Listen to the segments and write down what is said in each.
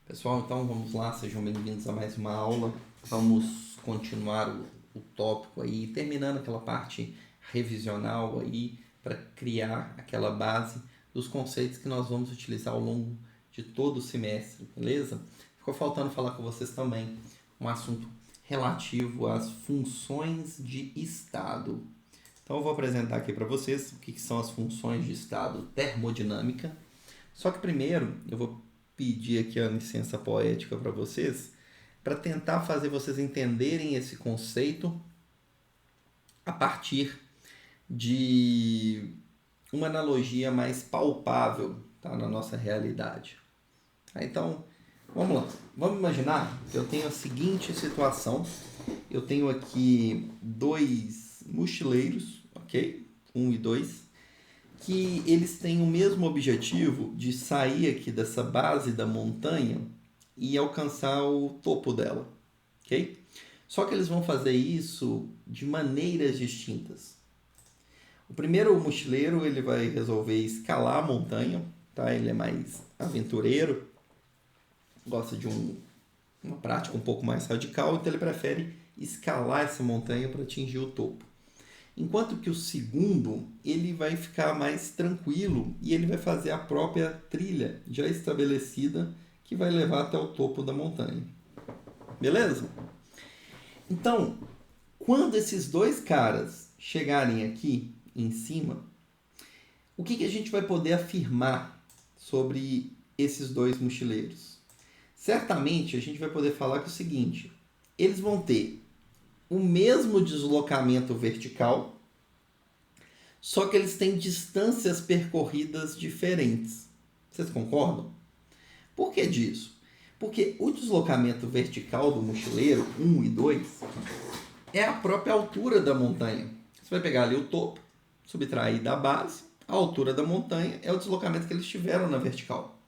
Pessoal, então vamos lá, sejam bem-vindos a mais uma aula. Vamos continuar o tópico aí, terminando aquela parte revisional aí, para criar aquela base dos conceitos que nós vamos utilizar ao longo de todo o semestre, beleza? Ficou faltando falar com vocês também um assunto relativo às funções de estado. Então eu vou apresentar aqui para vocês o que são as funções de estado termodinâmica. Só que primeiro eu vou pedir aqui a licença poética para vocês, para tentar fazer vocês entenderem esse conceito a partir de uma analogia mais palpável, tá, na nossa realidade. Então, vamos lá. Vamos imaginar que eu tenho a seguinte situação. Eu tenho aqui dois mochileiros, ok? 1 e 2, que eles têm o mesmo objetivo de sair aqui dessa base da montanha e alcançar o topo dela, ok? Só que eles vão fazer isso de maneiras distintas. O primeiro mochileiro ele vai resolver escalar a montanha, tá? Ele é mais aventureiro, gosta de uma prática um pouco mais radical, então ele prefere escalar essa montanha para atingir o topo. Enquanto que o segundo, ele vai ficar mais tranquilo e ele vai fazer a própria trilha já estabelecida que vai levar até o topo da montanha. Beleza? Então, quando esses dois caras chegarem aqui em cima, o que a gente vai poder afirmar sobre esses dois mochileiros? Certamente a gente vai poder falar que é o seguinte: eles vão ter o mesmo deslocamento vertical, só que eles têm distâncias percorridas diferentes. Vocês concordam? Por que disso? Porque o deslocamento vertical do mochileiro 1 e 2 é a própria altura da montanha. Você vai pegar ali o topo, subtrair da base, a altura da montanha é o deslocamento que eles tiveram na vertical.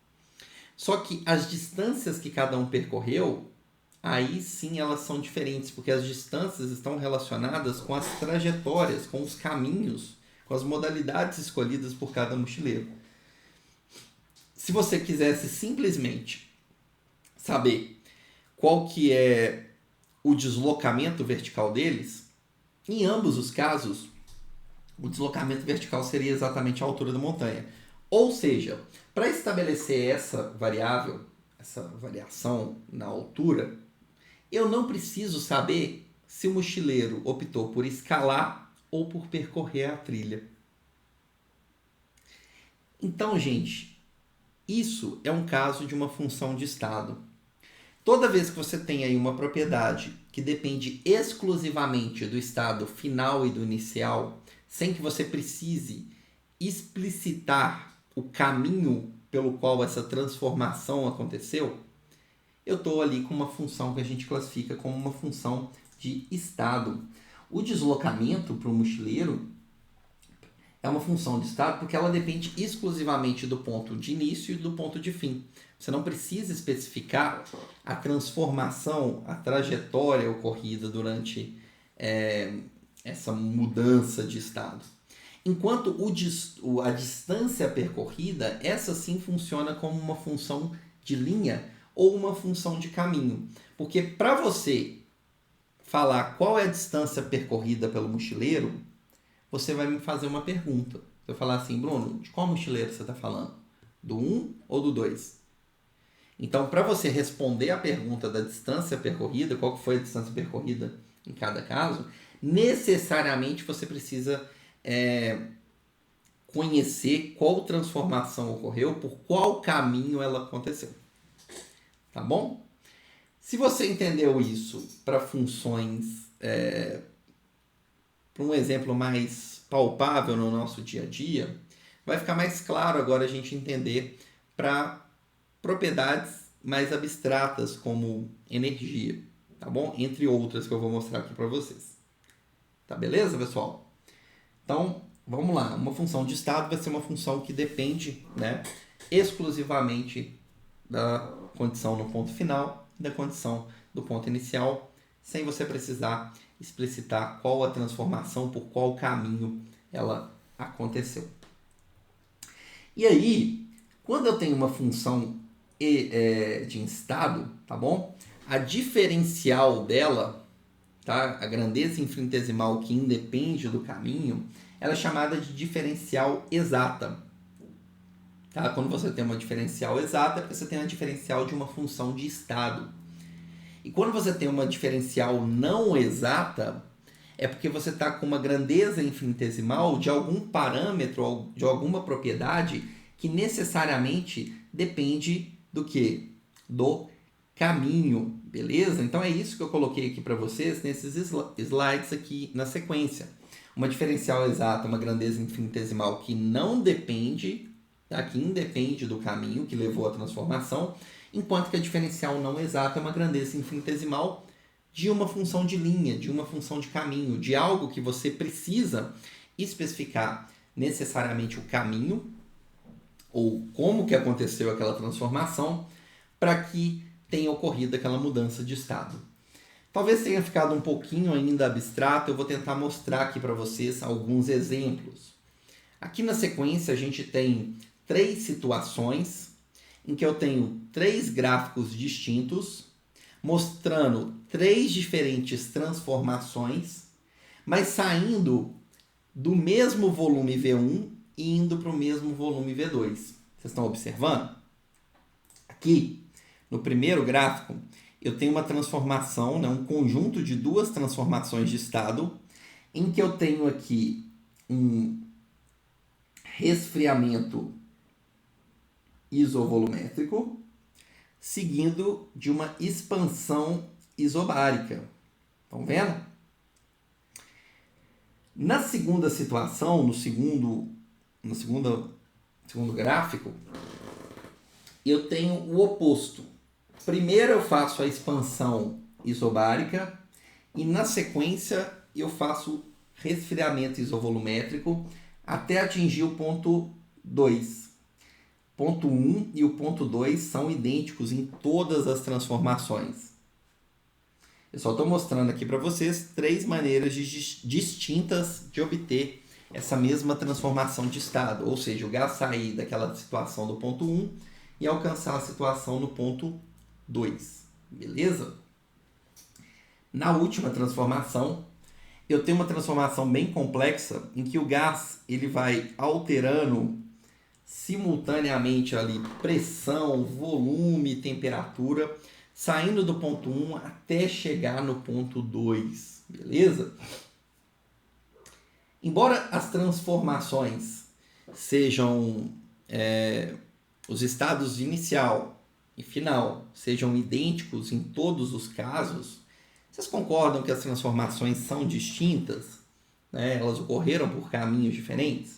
Só que as distâncias que cada um percorreu, aí sim elas são diferentes, porque as distâncias estão relacionadas com as trajetórias, com os caminhos, com as modalidades escolhidas por cada mochileiro. Se você quisesse simplesmente saber qual que é o deslocamento vertical deles, em ambos os casos, o deslocamento vertical seria exatamente a altura da montanha. Ou seja, para estabelecer essa variável, essa variação na altura, eu não preciso saber se o mochileiro optou por escalar ou por percorrer a trilha. Então, gente, isso é um caso de uma função de estado. Toda vez que você tem aí uma propriedade que depende exclusivamente do estado final e do inicial, sem que você precise explicitar o caminho pelo qual essa transformação aconteceu, eu estou ali com uma função que a gente classifica como uma função de estado. O deslocamento para o mochileiro é uma função de estado porque ela depende exclusivamente do ponto de início e do ponto de fim. Você não precisa especificar a transformação, a trajetória ocorrida durante essa mudança de estado. Enquanto a distância percorrida, essa sim funciona como uma função de linha ou uma função de caminho. Porque para você falar qual é a distância percorrida pelo mochileiro, você vai me fazer uma pergunta. Você vai falar assim: Bruno, de qual mochileiro você está falando? Do 1 ou do 2? Então, para você responder a pergunta da distância percorrida, qual que foi a distância percorrida em cada caso, necessariamente você precisa conhecer qual transformação ocorreu, por qual caminho ela aconteceu. Tá bom? Se você entendeu isso para funções, para um exemplo mais palpável no nosso dia a dia, vai ficar mais claro agora a gente entender para propriedades mais abstratas como energia, tá bom? Entre outras que eu vou mostrar aqui para vocês. Tá beleza, pessoal? Então, vamos lá. Uma função de estado vai ser uma função que depende, exclusivamente da condição no ponto final e da condição do ponto inicial, sem você precisar explicitar qual a transformação, por qual caminho ela aconteceu. E aí, quando eu tenho uma função de estado, tá bom? A diferencial dela, tá? A grandeza infinitesimal que independe do caminho, ela é chamada de diferencial exata. Tá? Quando você tem uma diferencial exata, é porque você tem uma diferencial de uma função de estado. E quando você tem uma diferencial não exata, é porque você está com uma grandeza infinitesimal de algum parâmetro, ou de alguma propriedade que necessariamente depende do quê? Do caminho, beleza? Então é isso que eu coloquei aqui para vocês nesses slides aqui na sequência. Uma diferencial exata, uma grandeza infinitesimal que não depende, tá? Que independe do caminho que levou à transformação, enquanto que a diferencial não exata é uma grandeza infinitesimal de uma função de linha, de uma função de caminho, de algo que você precisa especificar necessariamente o caminho ou como que aconteceu aquela transformação para que tenha ocorrido aquela mudança de estado. Talvez tenha ficado um pouquinho ainda abstrato, eu vou tentar mostrar aqui para vocês alguns exemplos. Aqui na sequência a gente tem 3 situações em que eu tenho 3 gráficos distintos, mostrando 3 diferentes transformações, mas saindo do mesmo volume V1 e indo para o mesmo volume V2. Vocês estão observando? Aqui, no primeiro gráfico, eu tenho uma transformação, né, um conjunto de 2 transformações de estado, em que eu tenho aqui um resfriamento isovolumétrico, seguindo de uma expansão isobárica. Estão vendo? Na segunda situação, no segundo gráfico, eu tenho o oposto. Primeiro eu faço a expansão isobárica e na sequência eu faço resfriamento isovolumétrico até atingir o ponto 2. Ponto 1 e o ponto 2 são idênticos em todas as transformações. Eu só estou mostrando aqui para vocês 3 maneiras distintas de obter essa mesma transformação de estado. Ou seja, o gás sair daquela situação do ponto 1 e alcançar a situação no ponto 2. Beleza? Na última transformação, eu tenho uma transformação bem complexa em que o gás ele vai alterando simultaneamente ali pressão, volume, temperatura, saindo do ponto 1 até chegar no ponto 2, beleza? Embora as transformações sejam, os estados inicial e final sejam idênticos em todos os casos, vocês concordam que as transformações são distintas? Né? Elas ocorreram por caminhos diferentes?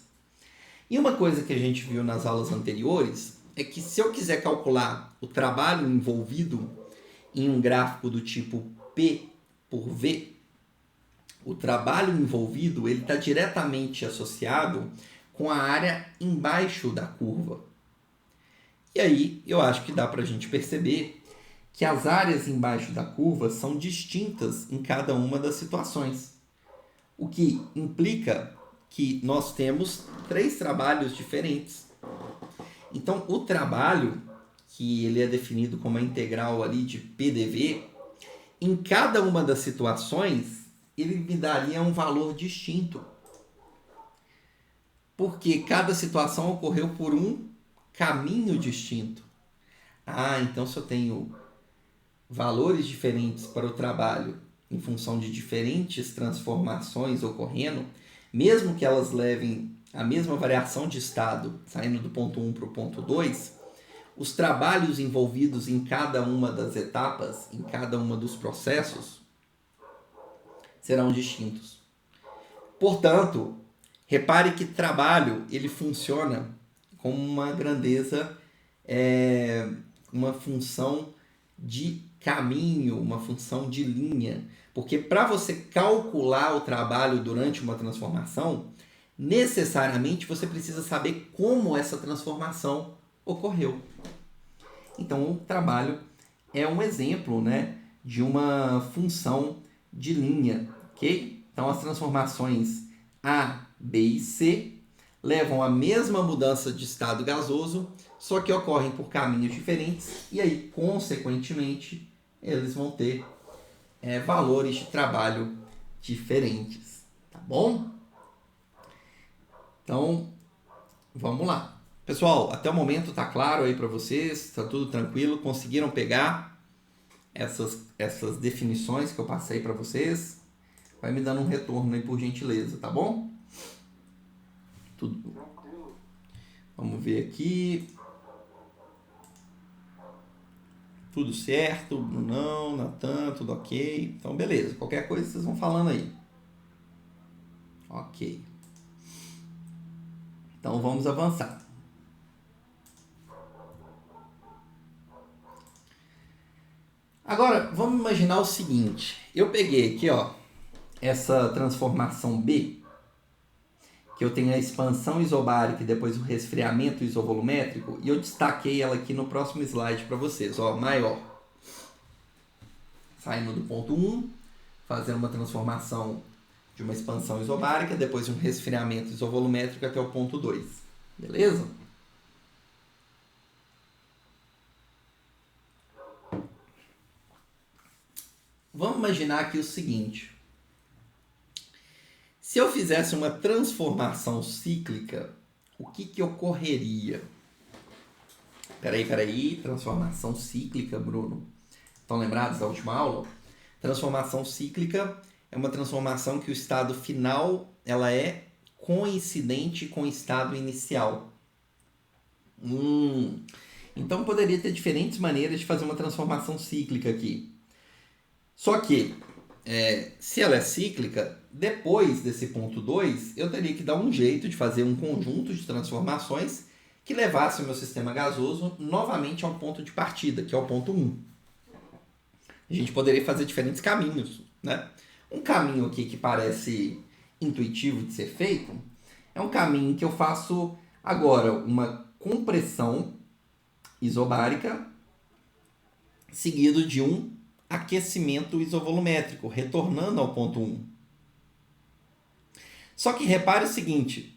E uma coisa que a gente viu nas aulas anteriores é que se eu quiser calcular o trabalho envolvido em um gráfico do tipo P por V, o trabalho envolvido está diretamente associado com a área embaixo da curva. E aí eu acho que dá para a gente perceber que as áreas embaixo da curva são distintas em cada uma das situações, o que implica que nós temos 3 trabalhos diferentes. Então, o trabalho, que ele é definido como a integral ali de PDV, em cada uma das situações, ele me daria um valor distinto. Porque cada situação ocorreu por um caminho distinto. Então se eu tenho valores diferentes para o trabalho em função de diferentes transformações ocorrendo, mesmo que elas levem a mesma variação de estado, saindo do ponto 1 para o ponto 2, os trabalhos envolvidos em cada uma das etapas, em cada uma dos processos, serão distintos. Portanto, repare que trabalho ele funciona como uma grandeza, uma função de caminho, uma função de linha. Porque para você calcular o trabalho durante uma transformação, necessariamente você precisa saber como essa transformação ocorreu. Então, o trabalho é um exemplo, né, de uma função de linha, ok? Então, as transformações A, B e C levam à mesma mudança de estado gasoso, só que ocorrem por caminhos diferentes e aí, consequentemente, eles vão ter valores de trabalho diferentes, tá bom? Então, vamos lá. Pessoal, até o momento tá claro aí para vocês? Tá tudo tranquilo? Conseguiram pegar essas definições que eu passei para vocês? Vai me dando um retorno aí, por gentileza, tá bom? Tudo. Vamos ver aqui. Tudo certo, Brunão, Natan, tudo ok. Então, beleza. Qualquer coisa vocês vão falando aí. Ok. Então, vamos avançar. Agora, vamos imaginar o seguinte. Eu peguei aqui, ó, essa transformação B, que eu tenho a expansão isobárica e depois o resfriamento isovolumétrico, e eu destaquei ela aqui no próximo slide para vocês, ó, maior. Saindo do ponto 1, fazendo uma transformação de uma expansão isobárica, depois um resfriamento isovolumétrico até o ponto 2. Beleza? Vamos imaginar aqui o seguinte. Se eu fizesse uma transformação cíclica, o que ocorreria? Peraí, transformação cíclica, Bruno. Estão lembrados da última aula? Transformação cíclica é uma transformação que o estado final ela é coincidente com o estado inicial. Então poderia ter diferentes maneiras de fazer uma transformação cíclica aqui. Só que, se ela é cíclica, depois desse ponto 2, eu teria que dar um jeito de fazer um conjunto de transformações que levasse o meu sistema gasoso novamente ao ponto de partida, que é o ponto 1. A gente poderia fazer diferentes caminhos, né? Um caminho aqui que parece intuitivo de ser feito é um caminho que eu faço agora uma compressão isobárica seguido de um aquecimento isovolumétrico, retornando ao ponto 1. Só que repare o seguinte,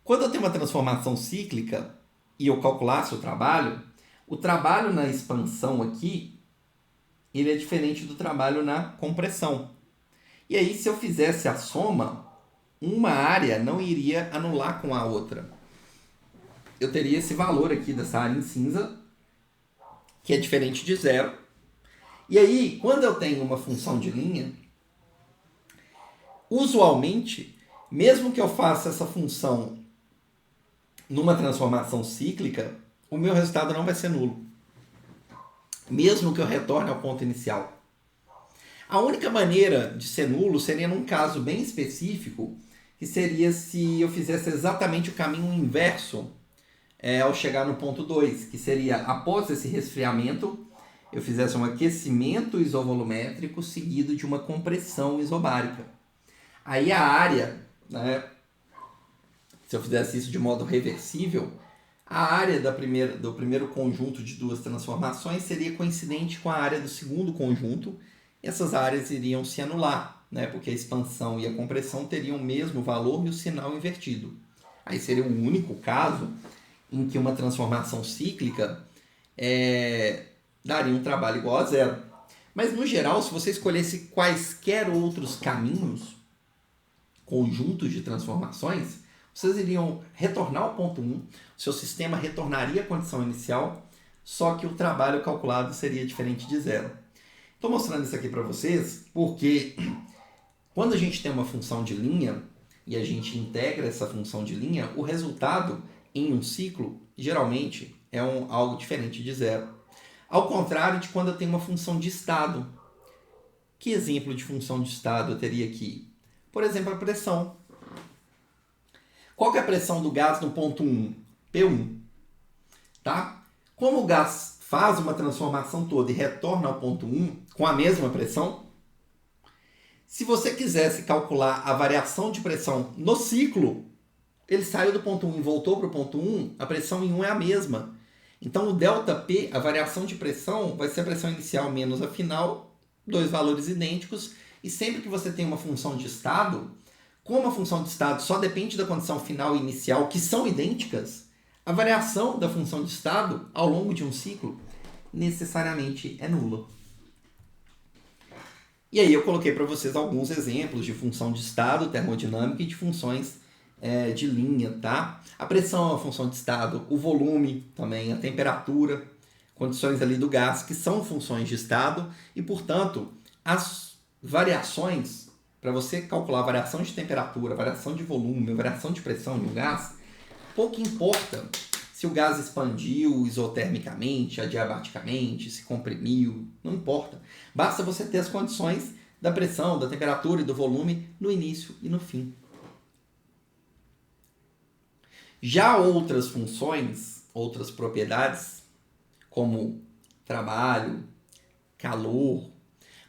quando eu tenho uma transformação cíclica e eu calculasse o trabalho na expansão aqui, ele é diferente do trabalho na compressão. E aí, se eu fizesse a soma, uma área não iria anular com a outra. Eu teria esse valor aqui dessa área em cinza, que é diferente de zero. E aí, quando eu tenho uma função de linha, usualmente, mesmo que eu faça essa função numa transformação cíclica, o meu resultado não vai ser nulo. Mesmo que eu retorne ao ponto inicial. A única maneira de ser nulo seria num caso bem específico, que seria se eu fizesse exatamente o caminho inverso ao chegar no ponto 2, que seria, após esse resfriamento, eu fizesse um aquecimento isovolumétrico seguido de uma compressão isobárica. Aí a área, né, se eu fizesse isso de modo reversível, a área do primeiro conjunto de duas transformações seria coincidente com a área do segundo conjunto. Essas áreas iriam se anular, né, porque a expansão e a compressão teriam o mesmo valor e o sinal invertido. Aí seria o único caso em que uma transformação cíclica daria um trabalho igual a zero. Mas, no geral, se você escolhesse quaisquer outros caminhos, conjuntos de transformações, vocês iriam retornar ao ponto 1, o seu sistema retornaria à condição inicial, só que o trabalho calculado seria diferente de zero. Estou mostrando isso aqui para vocês porque quando a gente tem uma função de linha e a gente integra essa função de linha, o resultado em um ciclo geralmente é algo diferente de zero. Ao contrário de quando eu tenho uma função de estado. Que exemplo de função de estado eu teria aqui? Por exemplo, a pressão. Qual que é a pressão do gás no ponto 1? P1. Tá? Como o gás faz uma transformação toda e retorna ao ponto 1 com a mesma pressão, se você quisesse calcular a variação de pressão no ciclo, ele saiu do ponto 1 e voltou para o ponto 1, a pressão em 1 é a mesma. Então, o ΔP, a variação de pressão, vai ser a pressão inicial menos a final, dois valores idênticos, e sempre que você tem uma função de estado, Como a função de estado só depende da condição final e inicial, que são idênticas, a variação da função de estado ao longo de um ciclo necessariamente é nula. E aí eu coloquei para vocês alguns exemplos de função de estado termodinâmica e de funções de linha, tá? A pressão é uma função de estado, o volume também, a temperatura, condições ali do gás, que são funções de estado, e, portanto, as variações, para você calcular a variação de temperatura, variação de volume, variação de pressão de um gás, pouco importa se o gás expandiu isotermicamente, adiabaticamente, se comprimiu, não importa. Basta você ter as condições da pressão, da temperatura e do volume no início e no fim. Já outras funções, outras propriedades, como trabalho, calor,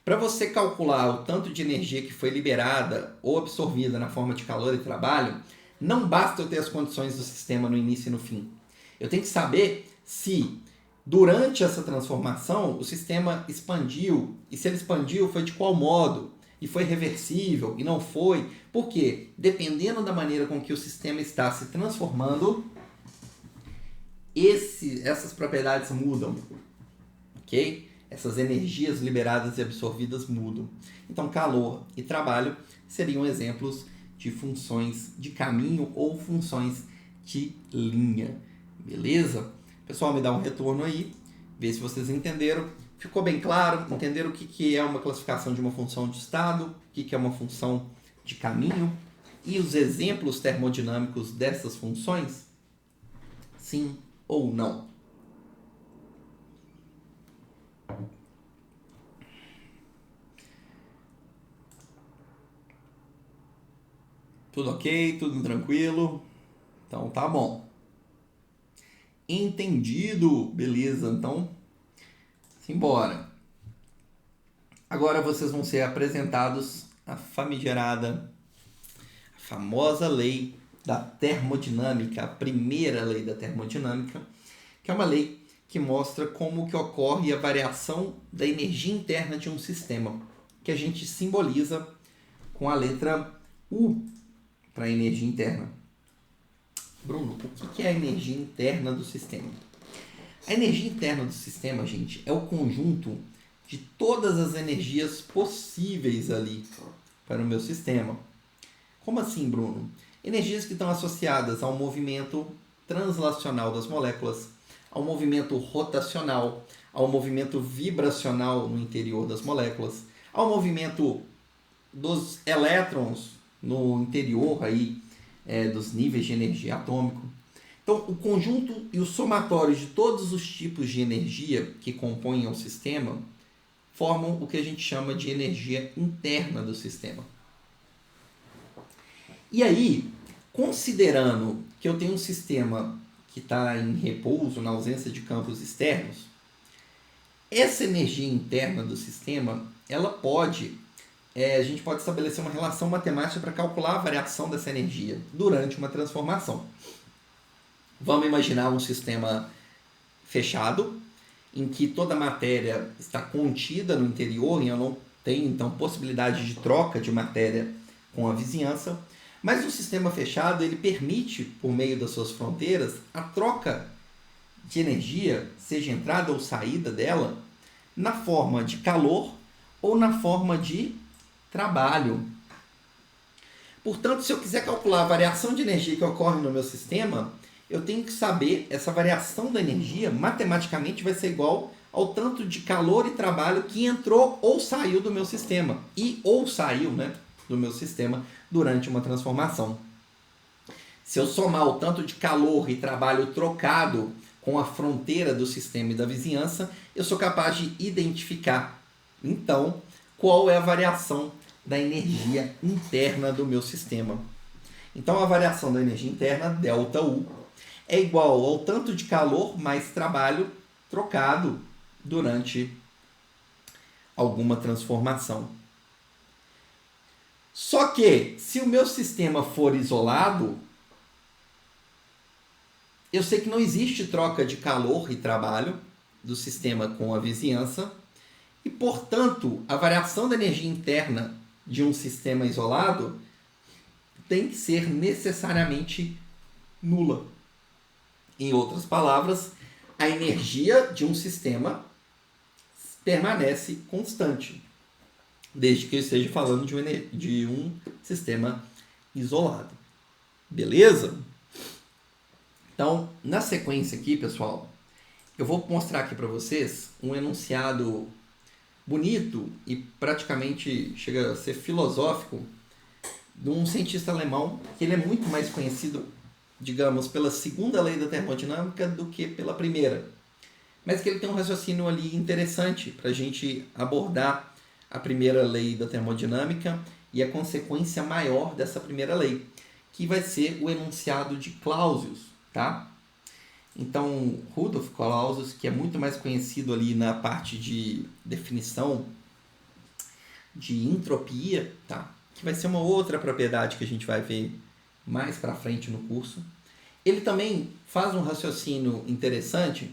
para você calcular o tanto de energia que foi liberada ou absorvida na forma de calor e trabalho, não basta eu ter as condições do sistema no início e no fim. Eu tenho que saber se, durante essa transformação, o sistema expandiu, e se ele expandiu, foi de qual modo, e foi reversível, e não foi. Por quê? Dependendo da maneira com que o sistema está se transformando, essas propriedades mudam, ok? Essas energias liberadas e absorvidas mudam. Então, calor e trabalho seriam exemplos de funções de caminho ou funções de linha. Beleza? Pessoal, me dá um retorno aí, vê se vocês entenderam. Ficou bem claro? Entenderam o que é uma classificação de uma função de estado, o que é uma função de caminho e os exemplos termodinâmicos dessas funções? Sim ou não? Tudo ok? Tudo tranquilo? Então tá bom. Entendido? Beleza, então simbora. Agora vocês vão ser apresentados a famigerada, a famosa lei da termodinâmica, a primeira lei da termodinâmica, que é uma lei que mostra como que ocorre a variação da energia interna de um sistema, que a gente simboliza com a letra U para a energia interna. Bruno, o que é a energia interna do sistema? A energia interna do sistema, gente, é o conjunto de todas as energias possíveis ali para o meu sistema. Como assim, Bruno? Energias que estão associadas ao movimento translacional das moléculas, ao movimento rotacional, ao movimento vibracional no interior das moléculas, ao movimento dos elétrons no interior aí, dos níveis de energia atômico. Então, o conjunto e o somatório de todos os tipos de energia que compõem o sistema formam o que a gente chama de energia interna do sistema. E aí, considerando que eu tenho um sistema que está em repouso, na ausência de campos externos, essa energia interna do sistema, ela pode, a gente pode estabelecer uma relação matemática para calcular a variação dessa energia durante uma transformação. Vamos imaginar um sistema fechado, em que toda a matéria está contida no interior e eu não tenho, então, possibilidade de troca de matéria com a vizinhança. Mas o sistema fechado, ele permite, por meio das suas fronteiras, a troca de energia, seja entrada ou saída dela, na forma de calor ou na forma de trabalho. Portanto, se eu quiser calcular a variação de energia que ocorre no meu sistema, eu tenho que saber, essa variação da energia, matematicamente, vai ser igual ao tanto de calor e trabalho que entrou ou saiu do meu sistema. Ou saiu, do meu sistema durante uma transformação. Se eu somar o tanto de calor e trabalho trocado com a fronteira do sistema e da vizinhança, eu sou capaz de identificar, então, qual é a variação da energia interna do meu sistema. Então, a variação da energia interna, ΔU, é igual ao tanto de calor mais trabalho trocado durante alguma transformação. Só que, se o meu sistema for isolado, eu sei que não existe troca de calor e trabalho do sistema com a vizinhança e, portanto, a variação da energia interna de um sistema isolado tem que ser necessariamente nula. Em outras palavras, a energia de um sistema permanece constante, desde que eu esteja falando de um sistema isolado. Beleza? Então, na sequência aqui, pessoal, eu vou mostrar aqui para vocês um enunciado bonito e praticamente chega a ser filosófico de um cientista alemão, que ele é muito mais conhecido, digamos, pela segunda lei da termodinâmica do que pela primeira. Mas que ele tem um raciocínio ali interessante para a gente abordar a primeira lei da termodinâmica e a consequência maior dessa primeira lei, que vai ser o enunciado de Clausius, tá? Então, Rudolf Clausius, que é muito mais conhecido ali na parte de definição de entropia, tá? Que vai ser uma outra propriedade que a gente vai ver mais para frente no curso. Ele também faz um raciocínio interessante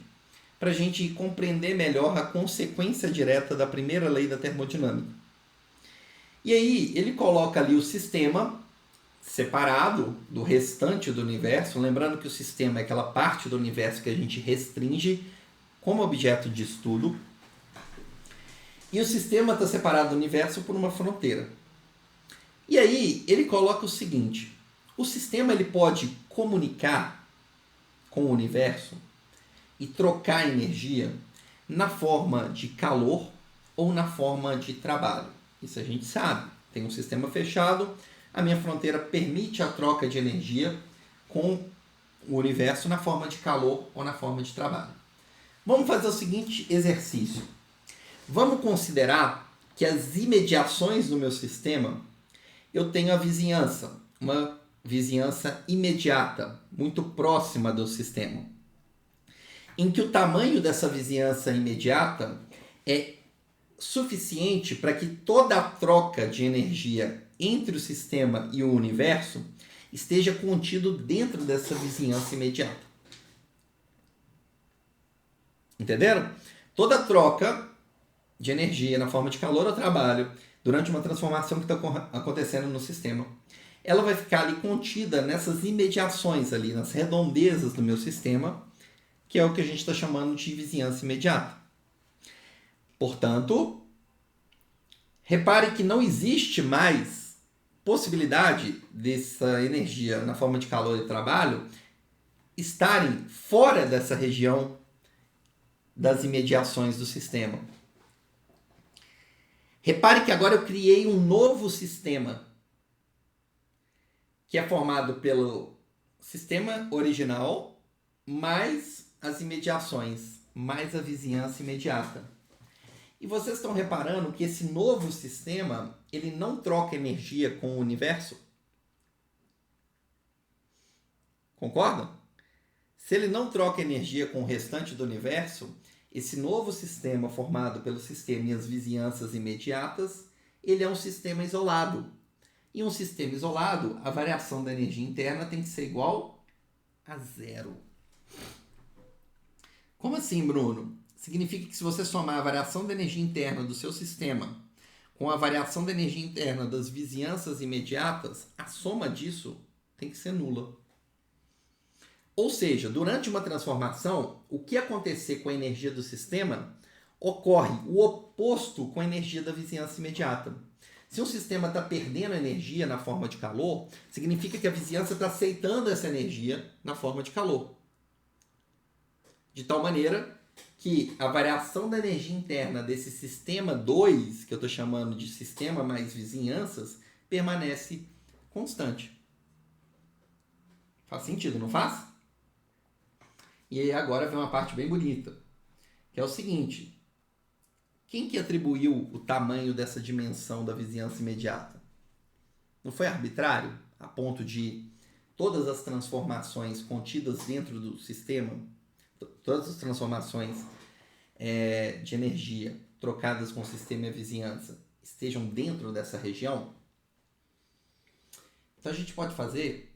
para a gente compreender melhor a consequência direta da primeira lei da termodinâmica. E aí ele coloca ali o sistema separado do restante do universo, lembrando que o sistema é aquela parte do universo que a gente restringe como objeto de estudo, e o sistema está separado do universo por uma fronteira. E aí ele coloca o seguinte: o sistema ele pode comunicar com o universo e trocar energia na forma de calor ou na forma de trabalho. Isso a gente sabe. Tem um sistema fechado, a minha fronteira permite a troca de energia com o universo na forma de calor ou na forma de trabalho. Vamos fazer o seguinte exercício. Vamos considerar que as imediações do meu sistema, eu tenho a vizinhança, uma vizinhança imediata, muito próxima do sistema, em que o tamanho dessa vizinhança imediata é suficiente para que toda a troca de energia entre o sistema e o universo esteja contido dentro dessa vizinhança imediata. Entenderam? Toda troca de energia na forma de calor ou trabalho durante uma transformação que está acontecendo no sistema, ela vai ficar ali contida nessas imediações ali, nas redondezas do meu sistema, que é o que a gente está chamando de vizinhança imediata. Portanto, repare que não existe mais possibilidade dessa energia na forma de calor e trabalho estarem fora dessa região das imediações do sistema. Repare que agora eu criei um novo sistema, que é formado pelo sistema original mais as imediações, mais a vizinhança imediata. E vocês estão reparando que esse novo sistema, ele não troca energia com o universo? Concordam? Se ele não troca energia com o restante do universo, esse novo sistema formado pelo sistema e as vizinhanças imediatas, ele é um sistema isolado. E um sistema isolado, a variação da energia interna tem que ser igual a zero. Como assim, Bruno? Significa que se você somar a variação da energia interna do seu sistema com a variação da energia interna das vizinhanças imediatas, a soma disso tem que ser nula. Ou seja, durante uma transformação, o que acontecer com a energia do sistema ocorre o oposto com a energia da vizinhança imediata. Se um sistema está perdendo energia na forma de calor, significa que a vizinhança está aceitando essa energia na forma de calor. De tal maneira que a variação da energia interna desse sistema 2, que eu estou chamando de sistema mais vizinhanças, permanece constante. Faz sentido, não faz? E aí agora vem uma parte bem bonita, que é o seguinte: quem que atribuiu o tamanho dessa dimensão da vizinhança imediata? Não foi arbitrário, a ponto de todas as transformações contidas dentro do sistema, todas as transformações de energia trocadas com o sistema e a vizinhança estejam dentro dessa região? Então a gente pode fazer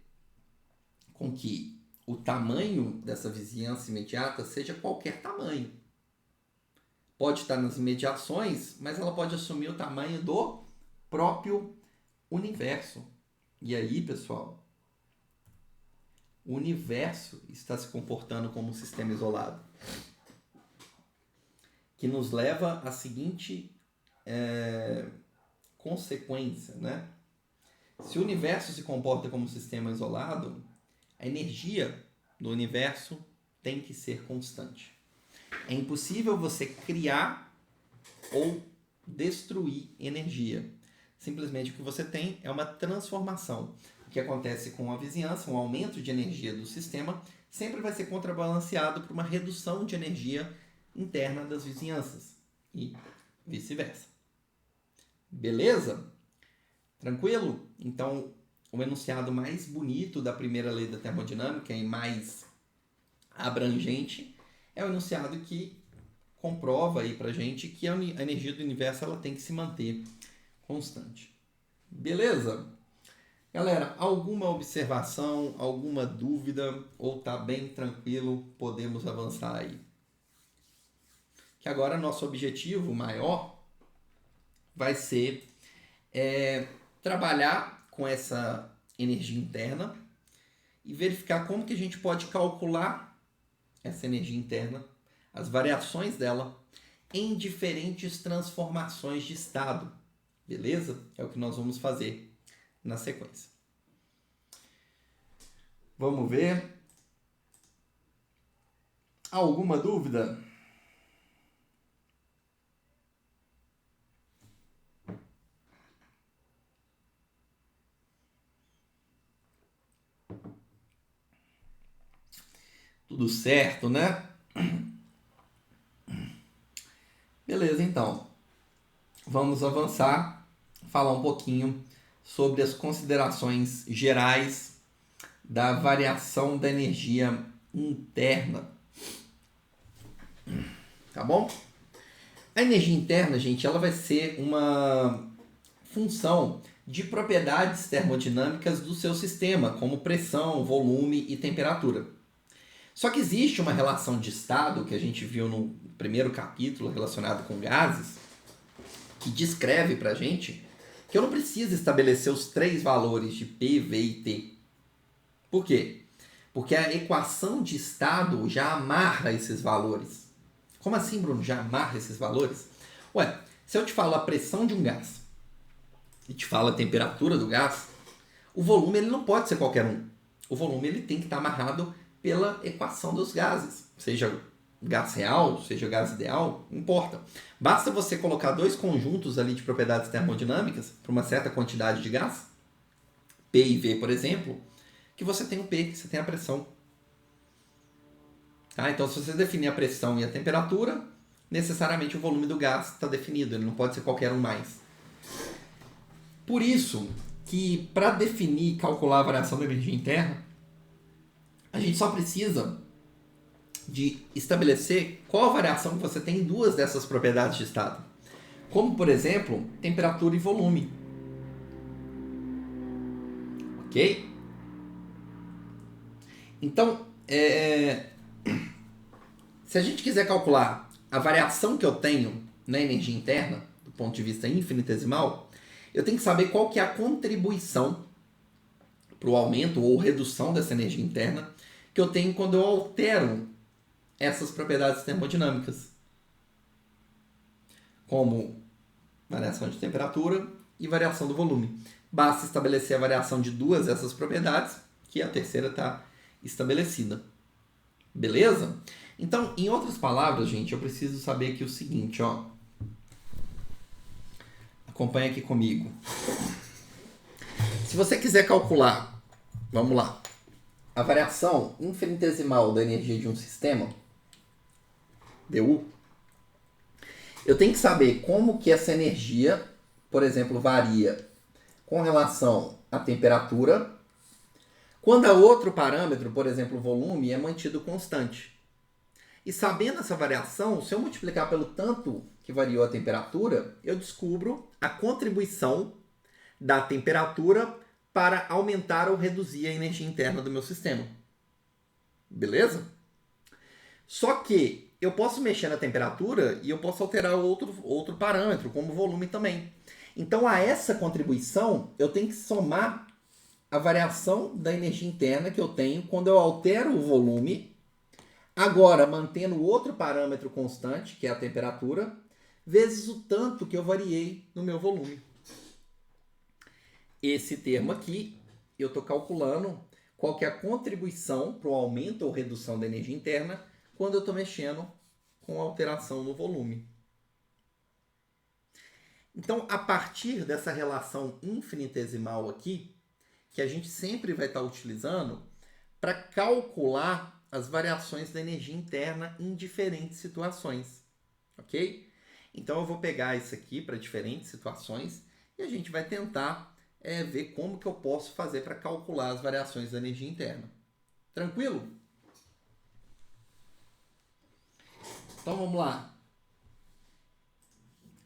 com que o tamanho dessa vizinhança imediata seja qualquer tamanho. Pode estar nas imediações, mas ela pode assumir o tamanho do próprio universo. E aí, pessoal, o universo está se comportando como um sistema isolado, que nos leva à seguinte consequência, né? Se o universo se comporta como um sistema isolado, a energia do universo tem que ser constante. É impossível você criar ou destruir energia. Simplesmente o que você tem é uma transformação. O que acontece com a vizinhança, um aumento de energia do sistema, sempre vai ser contrabalanceado por uma redução de energia interna das vizinhanças e vice-versa. Beleza? Tranquilo? Então, o enunciado mais bonito da primeira lei da termodinâmica e mais abrangente é o enunciado que comprova aí pra gente que a energia do universo ela tem que se manter constante. Beleza? Galera, alguma observação, alguma dúvida ou tá bem tranquilo, podemos avançar aí. Que agora nosso objetivo maior vai ser trabalhar com essa energia interna e verificar como que a gente pode calcular essa energia interna, as variações dela, em diferentes transformações de estado. Beleza? É o que nós vamos fazer na sequência. Vamos ver. Alguma dúvida? Tudo certo, né? Beleza, então. Vamos avançar, falar um pouquinho sobre as considerações gerais da variação da energia interna. Tá bom? A energia interna, gente, ela vai ser uma função de propriedades termodinâmicas do seu sistema, como pressão, volume e temperatura. Só que existe uma relação de estado que a gente viu no primeiro capítulo relacionado com gases, que descreve pra gente que eu não preciso estabelecer os 3 valores de P, V e T. Por quê? Porque a equação de estado já amarra esses valores. Como assim, Bruno? Já amarra esses valores? Ué, se eu te falo a pressão de um gás e te falo a temperatura do gás, o volume ele não pode ser qualquer um. O volume ele tem que estar amarrado pela equação dos gases. Seja gás real, seja gás ideal, não importa. Basta você colocar 2 conjuntos ali de propriedades termodinâmicas para uma certa quantidade de gás, P e V, por exemplo, que você tem o P, que você tem a pressão. Tá? Então, se você definir a pressão e a temperatura, necessariamente o volume do gás está definido, ele não pode ser qualquer um mais. Por isso que, para definir e calcular a variação da energia interna, a gente só precisa de estabelecer qual a variação que você tem em 2 dessas propriedades de estado. Como, por exemplo, temperatura e volume. Ok? Então, se a gente quiser calcular a variação que eu tenho na energia interna, do ponto de vista infinitesimal, eu tenho que saber qual que é a contribuição para o aumento ou redução dessa energia interna que eu tenho quando eu altero essas propriedades termodinâmicas, como variação de temperatura e variação do volume. Basta estabelecer a variação de 2 dessas propriedades, que a terceira está estabelecida. Beleza? Então, em outras palavras, gente, eu preciso saber aqui o seguinte, ó. Acompanha aqui comigo. Se você quiser calcular, vamos lá, a variação infinitesimal da energia de um sistema, dU, eu tenho que saber como que essa energia, por exemplo, varia com relação à temperatura, quando a outro parâmetro, por exemplo, o volume, é mantido constante. E sabendo essa variação, se eu multiplicar pelo tanto que variou a temperatura, eu descubro a contribuição da temperatura para aumentar ou reduzir a energia interna do meu sistema. Beleza? Só que eu posso mexer na temperatura e eu posso alterar outro parâmetro, como o volume também. Então, a essa contribuição, eu tenho que somar a variação da energia interna que eu tenho quando eu altero o volume, agora mantendo outro parâmetro constante, que é a temperatura, vezes o tanto que eu variei no meu volume. Esse termo aqui, eu estou calculando qual que é a contribuição para o aumento ou redução da energia interna quando eu estou mexendo com alteração no volume. Então, a partir dessa relação infinitesimal aqui, que a gente sempre vai estar utilizando para calcular as variações da energia interna em diferentes situações, ok? Então, eu vou pegar isso aqui para diferentes situações e a gente vai tentar ver como que eu posso fazer para calcular as variações da energia interna. Tranquilo? Então, vamos lá.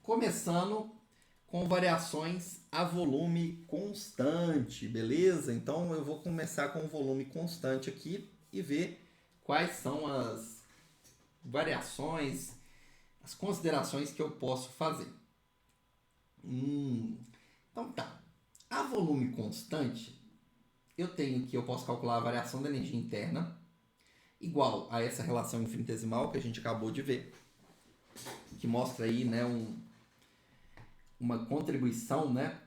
Começando com variações a volume constante, beleza? Então eu vou começar com o volume constante aqui e ver quais são as variações, as considerações que eu posso fazer. Então tá. A volume constante, eu posso calcular a variação da energia interna igual a essa relação infinitesimal que a gente acabou de ver, que mostra aí, né, uma contribuição, né,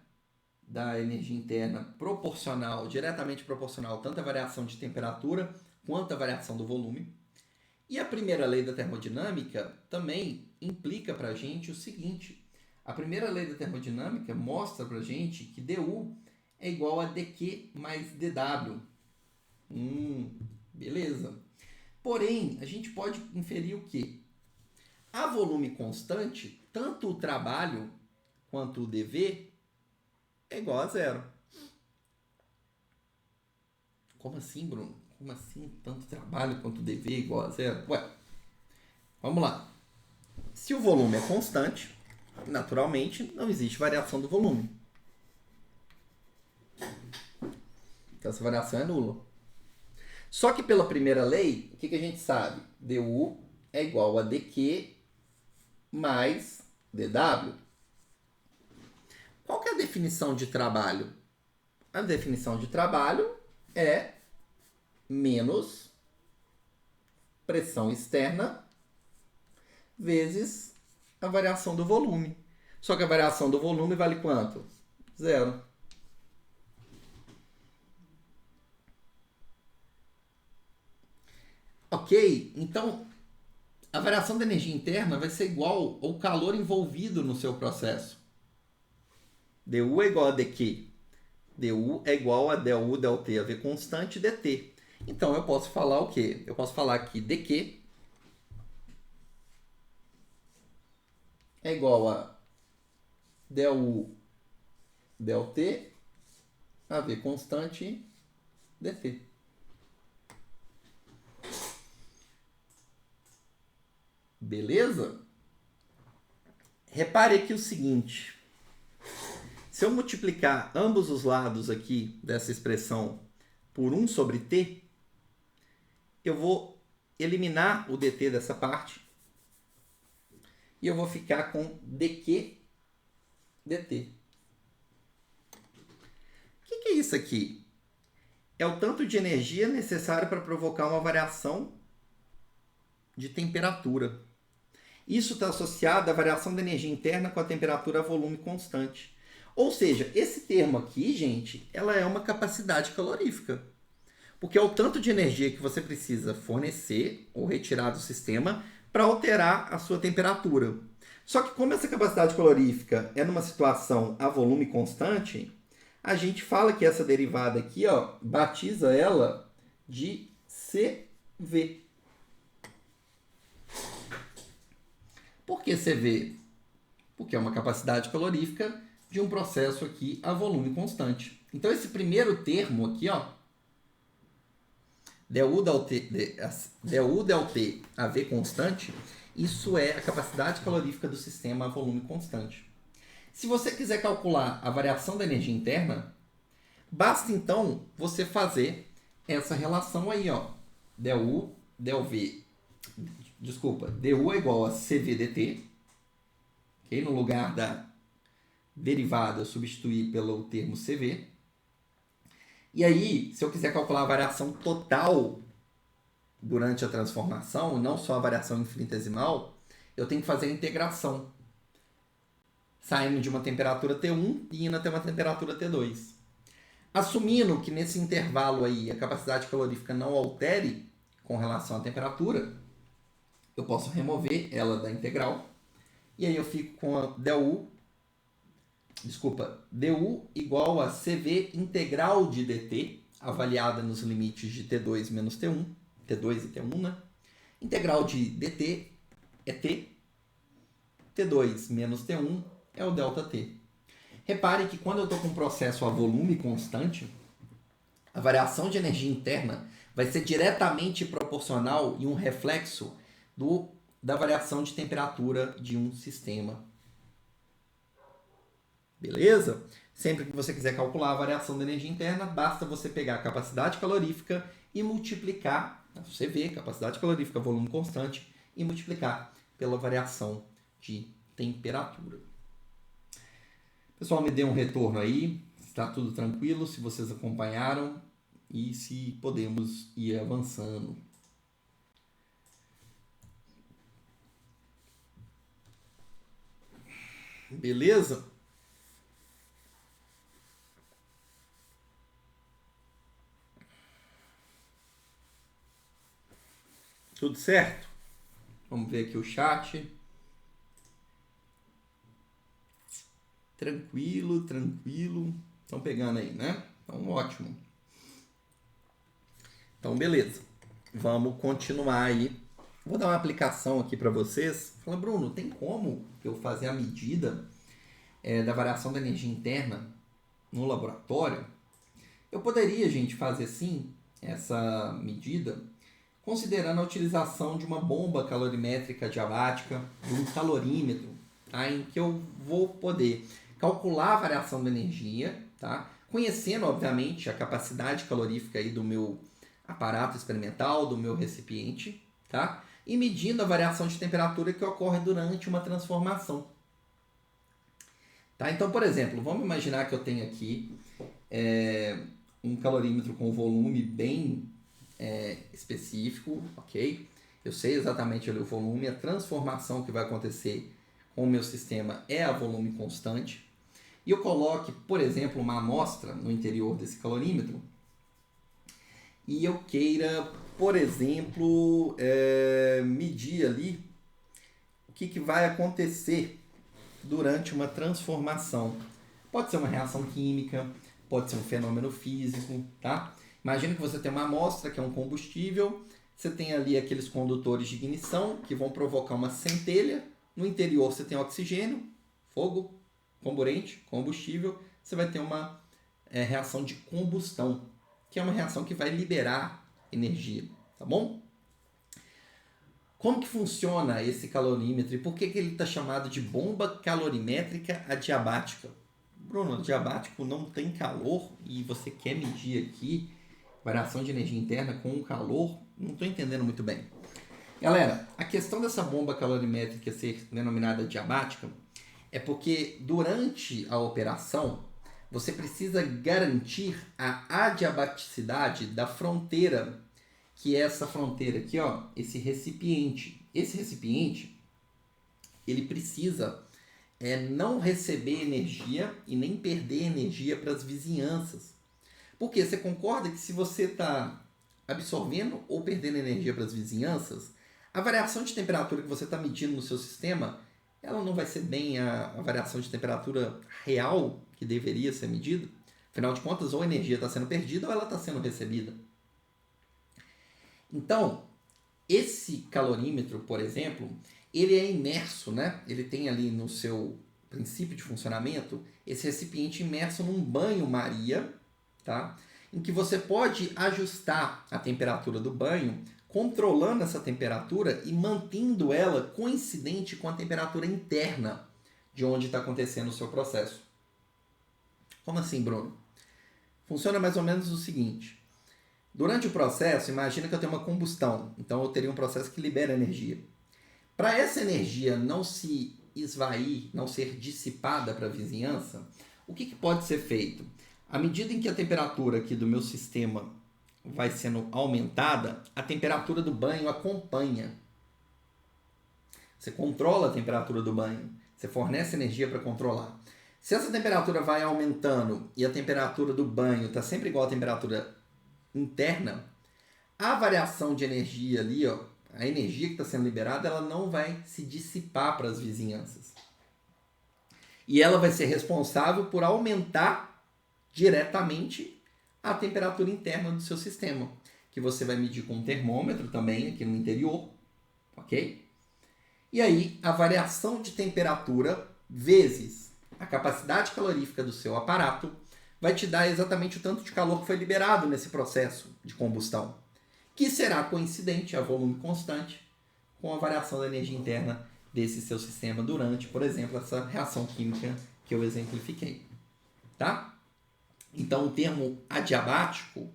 da energia interna proporcional, diretamente proporcional, tanto à variação de temperatura quanto à variação do volume. E a primeira lei da termodinâmica também implica para a gente o seguinte: a primeira lei da termodinâmica mostra para a gente que dU é igual a dQ mais dW. Beleza. Porém, a gente pode inferir o quê? A volume constante, tanto o trabalho quanto o dV é igual a zero. Como assim, Bruno? Como assim tanto trabalho quanto o dV é igual a zero? Ué, vamos lá. Se o volume é constante, naturalmente não existe variação do volume. Então essa variação é nula. Só que pela primeira lei, o que a gente sabe? dU é igual a dQ mais dW. Qual que é a definição de trabalho? A definição de trabalho é menos pressão externa vezes a variação do volume. Só que a variação do volume vale quanto? Zero. Ok? Então, a variação da energia interna vai ser igual ao calor envolvido no seu processo. dU é igual a dQ. dU é igual a dU, ΔT, a V constante, dt. Então, eu posso falar o quê? Eu posso falar que dQ é igual a dU, ΔT, a V constante, dt. Beleza? Repare aqui o seguinte. Se eu multiplicar ambos os lados aqui dessa expressão por 1 sobre t, eu vou eliminar o dt dessa parte e eu vou ficar com dq dt. O que é isso aqui? É o tanto de energia necessário para provocar uma variação de temperatura. Isso está associado à variação da energia interna com a temperatura a volume constante. Ou seja, esse termo aqui, gente, ela é uma capacidade calorífica. Porque é o tanto de energia que você precisa fornecer ou retirar do sistema para alterar a sua temperatura. Só que como essa capacidade calorífica é numa situação a volume constante, a gente fala que essa derivada aqui, ó, batiza ela de CV. Por que CV? Porque é uma capacidade calorífica de um processo aqui a volume constante. Então, esse primeiro termo aqui, ó, dU ΔT a V constante, isso é a capacidade calorífica do sistema a volume constante. Se você quiser calcular a variação da energia interna, basta então você fazer essa relação aí, ó, dU é igual a CV dt, okay? No lugar da derivada, eu substituir pelo termo CV, E aí, se eu quiser calcular a variação total durante a transformação, não só a variação infinitesimal, eu tenho que fazer a integração, saindo de uma temperatura T1 e indo até uma temperatura T2. Assumindo que nesse intervalo aí a capacidade calorífica não altere com relação à temperatura, eu posso remover ela da integral. E aí eu fico com a du igual a CV integral de dt, avaliada nos limites de T2 menos T1, T2 e T1, né? Integral de dt é t, T2 menos T1 é o ΔT. Repare que quando eu estou com um processo a volume constante, a variação de energia interna vai ser diretamente proporcional e um reflexo da variação de temperatura de um sistema. Beleza? Sempre que você quiser calcular a variação da energia interna, basta você pegar a capacidade calorífica e multiplicar, você vê, capacidade calorífica, volume constante, e multiplicar pela variação de temperatura. Pessoal, me dê um retorno aí, se está tudo tranquilo, se vocês acompanharam e se podemos ir avançando. Beleza? Tudo certo? Vamos ver aqui o chat. Tranquilo, tranquilo. Estão pegando aí, né? Então, ótimo. Então, beleza. Vamos continuar aí. Vou dar uma aplicação aqui para vocês. Fala, Bruno, tem como eu fazer a medida da variação da energia interna no laboratório? Eu poderia, gente, fazer sim essa medida considerando a utilização de uma bomba calorimétrica diabática, de um calorímetro, tá? Em que eu vou poder calcular a variação da energia, tá? Conhecendo, obviamente, a capacidade calorífica aí do meu aparato experimental, do meu recipiente, tá? E medindo a variação de temperatura que ocorre durante uma transformação. Tá? Então, por exemplo, vamos imaginar que eu tenho aqui um calorímetro com volume bem específico, ok? Eu sei exatamente ali o volume, a transformação que vai acontecer com o meu sistema é a volume constante. E eu coloque, por exemplo, uma amostra no interior desse calorímetro e eu queira, por exemplo, medir ali o que vai acontecer durante uma transformação. Pode ser uma reação química, pode ser um fenômeno físico, tá? Imagina que você tem uma amostra que é um combustível, você tem ali aqueles condutores de ignição que vão provocar uma centelha, no interior você tem oxigênio, fogo, comburente, combustível, você vai ter uma reação de combustão, que é uma reação que vai liberar energia, tá bom? Como que funciona esse calorímetro e por que ele está chamado de bomba calorimétrica adiabática? Bruno, adiabático não tem calor e você quer medir aqui variação de energia interna com o calor? Não estou entendendo muito bem. Galera, a questão dessa bomba calorimétrica ser denominada adiabática é porque durante a operação você precisa garantir a adiabaticidade da fronteira, que é essa fronteira aqui, ó, esse recipiente. Esse recipiente, ele precisa não receber energia e nem perder energia para as vizinhanças. Porque você concorda que se você está absorvendo ou perdendo energia para as vizinhanças, a variação de temperatura que você está medindo no seu sistema, ela não vai ser bem a variação de temperatura real que deveria ser medida. Afinal de contas, ou a energia está sendo perdida ou ela está sendo recebida. Então, esse calorímetro, por exemplo, ele é imerso, né? Ele tem ali no seu princípio de funcionamento esse recipiente imerso num banho-maria, tá? Em que você pode ajustar a temperatura do banho, controlando essa temperatura e mantendo ela coincidente com a temperatura interna de onde está acontecendo o seu processo. Como assim, Bruno? Funciona mais ou menos o seguinte. Durante o processo, imagina que eu tenho uma combustão, então eu teria um processo que libera energia. Para essa energia não se esvair, não ser dissipada para a vizinhança, o que pode ser feito? À medida em que a temperatura aqui do meu sistema vai sendo aumentada, a temperatura do banho acompanha. Você controla a temperatura do banho, você fornece energia para controlar. Se essa temperatura vai aumentando e a temperatura do banho está sempre igual à temperatura interna, a variação de energia ali, ó, a energia que está sendo liberada, ela não vai se dissipar para as vizinhanças. E ela vai ser responsável por aumentar diretamente a temperatura interna do seu sistema, que você vai medir com um termômetro também aqui no interior, ok? E aí, a variação de temperatura vezes a capacidade calorífica do seu aparato vai te dar exatamente o tanto de calor que foi liberado nesse processo de combustão, que será coincidente a volume constante com a variação da energia interna desse seu sistema durante, por exemplo, essa reação química que eu exemplifiquei. Tá? Então, o termo adiabático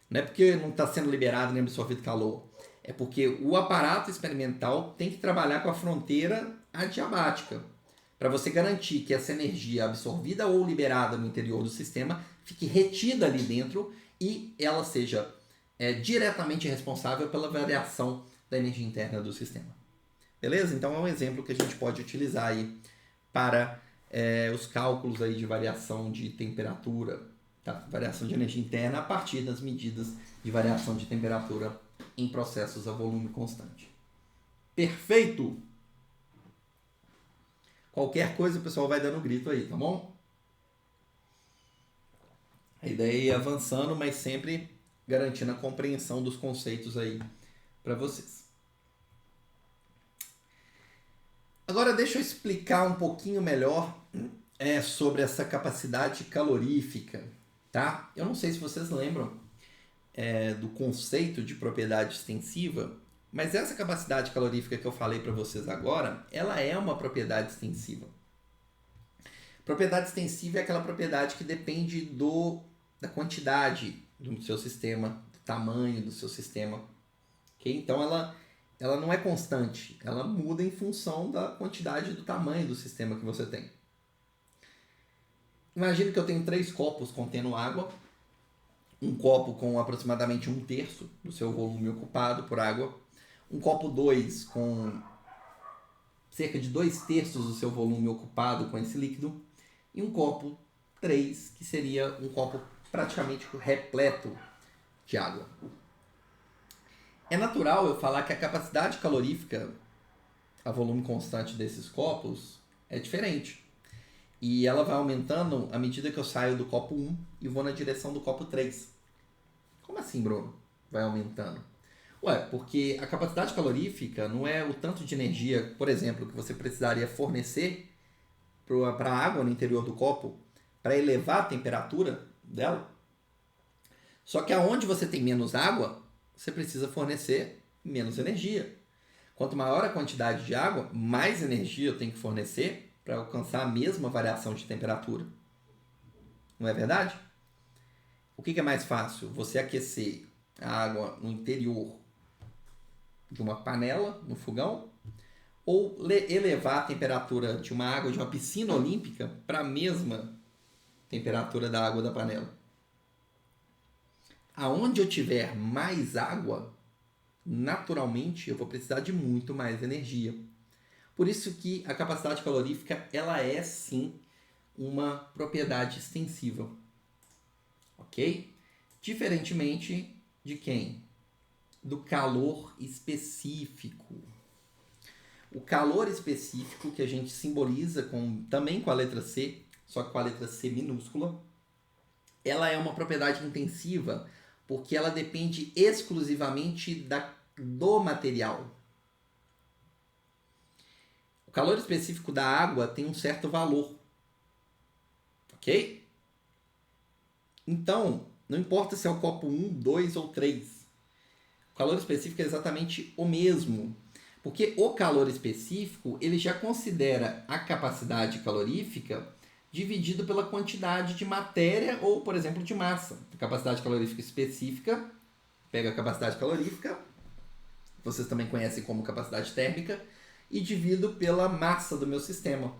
não é porque não está sendo liberado nem absorvido calor, é porque o aparato experimental tem que trabalhar com a fronteira adiabática, para você garantir que essa energia absorvida ou liberada no interior do sistema fique retida ali dentro e ela seja diretamente responsável pela variação da energia interna do sistema. Beleza? Então é um exemplo que a gente pode utilizar aí para os cálculos aí de variação de temperatura, tá? Variação de energia interna a partir das medidas de variação de temperatura em processos a volume constante. Perfeito? Qualquer coisa o pessoal vai dando um grito aí, tá bom? A ideia é ir avançando, mas sempre garantindo a compreensão dos conceitos aí para vocês. Agora deixa eu explicar um pouquinho melhor sobre essa capacidade calorífica, tá? Eu não sei se vocês lembram do conceito de propriedade extensiva, mas essa capacidade calorífica que eu falei para vocês agora, ela é uma propriedade extensiva. Propriedade extensiva é aquela propriedade que depende da quantidade do seu sistema, do tamanho do seu sistema. Okay? Então, ela não é constante, ela muda em função da quantidade e do tamanho do sistema que você tem. Imagine que eu tenho 3 copos contendo água, um copo com aproximadamente 1/3 do seu volume ocupado por água, um copo 2 com cerca de 2/3 do seu volume ocupado com esse líquido, e um copo 3, que seria um copo praticamente repleto de água. É natural eu falar que a capacidade calorífica a volume constante desses copos é diferente. E ela vai aumentando à medida que eu saio do copo 1 e vou na direção do copo 3. Como assim, Bruno? Vai aumentando? Ué, porque a capacidade calorífica não é o tanto de energia, por exemplo, que você precisaria fornecer para a água no interior do copo para elevar a temperatura dela. Só que aonde você tem menos água, você precisa fornecer menos energia. Quanto maior a quantidade de água, mais energia eu tenho que fornecer para alcançar a mesma variação de temperatura. Não é verdade? O que é mais fácil? Você aquecer a água no interior de uma panela, no fogão, ou elevar a temperatura de uma água de uma piscina olímpica para a mesma temperatura da água da panela. Aonde eu tiver mais água, naturalmente eu vou precisar de muito mais energia. Por isso que a capacidade calorífica ela é sim uma propriedade extensiva. Ok? Diferentemente de quem? Do calor específico. O calor específico que a gente simboliza também com a letra C, só que com a letra C minúscula, ela é uma propriedade intensiva porque ela depende exclusivamente do material. O calor específico da água tem um certo valor. Ok? Então, não importa se é o copo 1, 2 ou 3. O calor específico é exatamente o mesmo. Porque o calor específico, ele já considera a capacidade calorífica dividido pela quantidade de matéria ou, por exemplo, de massa. A capacidade calorífica específica, pega a capacidade calorífica, vocês também conhecem como capacidade térmica, e divido pela massa do meu sistema.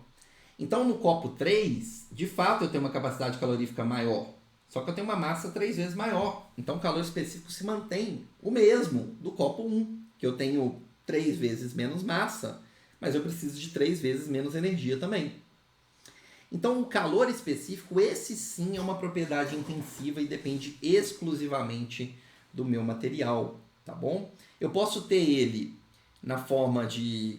Então, no copo 3, de fato, eu tenho uma capacidade calorífica maior, Só que eu tenho uma massa 3 vezes maior. Então o calor específico se mantém o mesmo do copo 1, que eu tenho 3 vezes menos massa, mas eu preciso de 3 vezes menos energia também. Então o calor específico, esse sim é uma propriedade intensiva e depende exclusivamente do meu material, tá bom? Eu posso ter ele na forma de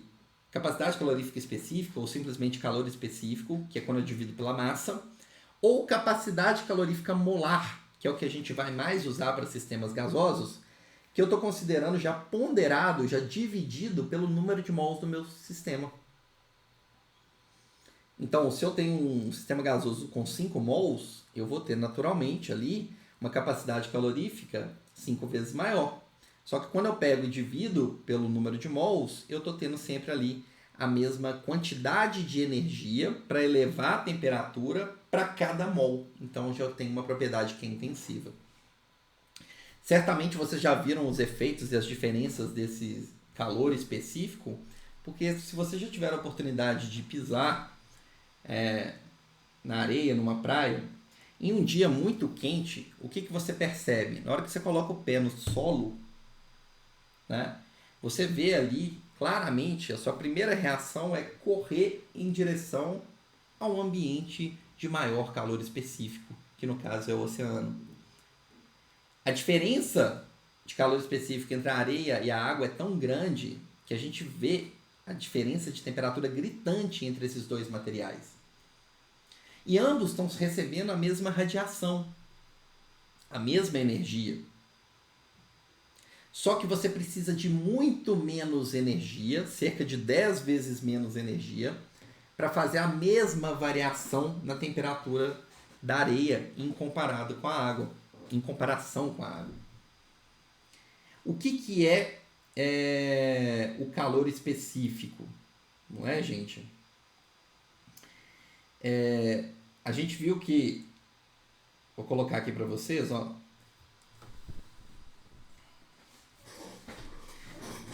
capacidade calorífica específica ou simplesmente calor específico, que é quando eu divido pela massa, ou capacidade calorífica molar, que é o que a gente vai mais usar para sistemas gasosos, que eu estou considerando já ponderado, já dividido pelo número de mols do meu sistema. Então, se eu tenho um sistema gasoso com 5 mols, eu vou ter naturalmente ali uma capacidade calorífica 5 vezes maior. Só que quando eu pego e divido pelo número de mols, eu estou tendo sempre ali a mesma quantidade de energia para elevar a temperatura para cada mol. Então, já tenho uma propriedade que é intensiva. Certamente vocês já viram os efeitos e as diferenças desse calor específico, porque se você já tiver a oportunidade de pisar na areia, numa praia, em um dia muito quente, o que você percebe? Na hora que você coloca o pé no solo, né, você vê ali claramente, a sua primeira reação é correr em direção a um ambiente de maior calor específico, que no caso é o oceano. A diferença de calor específico entre a areia e a água é tão grande que a gente vê a diferença de temperatura gritante entre esses dois materiais. E ambos estão recebendo a mesma radiação, a mesma energia. Só que você precisa de muito menos energia, cerca de 10 vezes menos energia, para fazer a mesma variação na temperatura da areia em comparação com a água. O que é o calor específico? Não é, gente? A gente viu que... Vou colocar aqui para vocês, ó.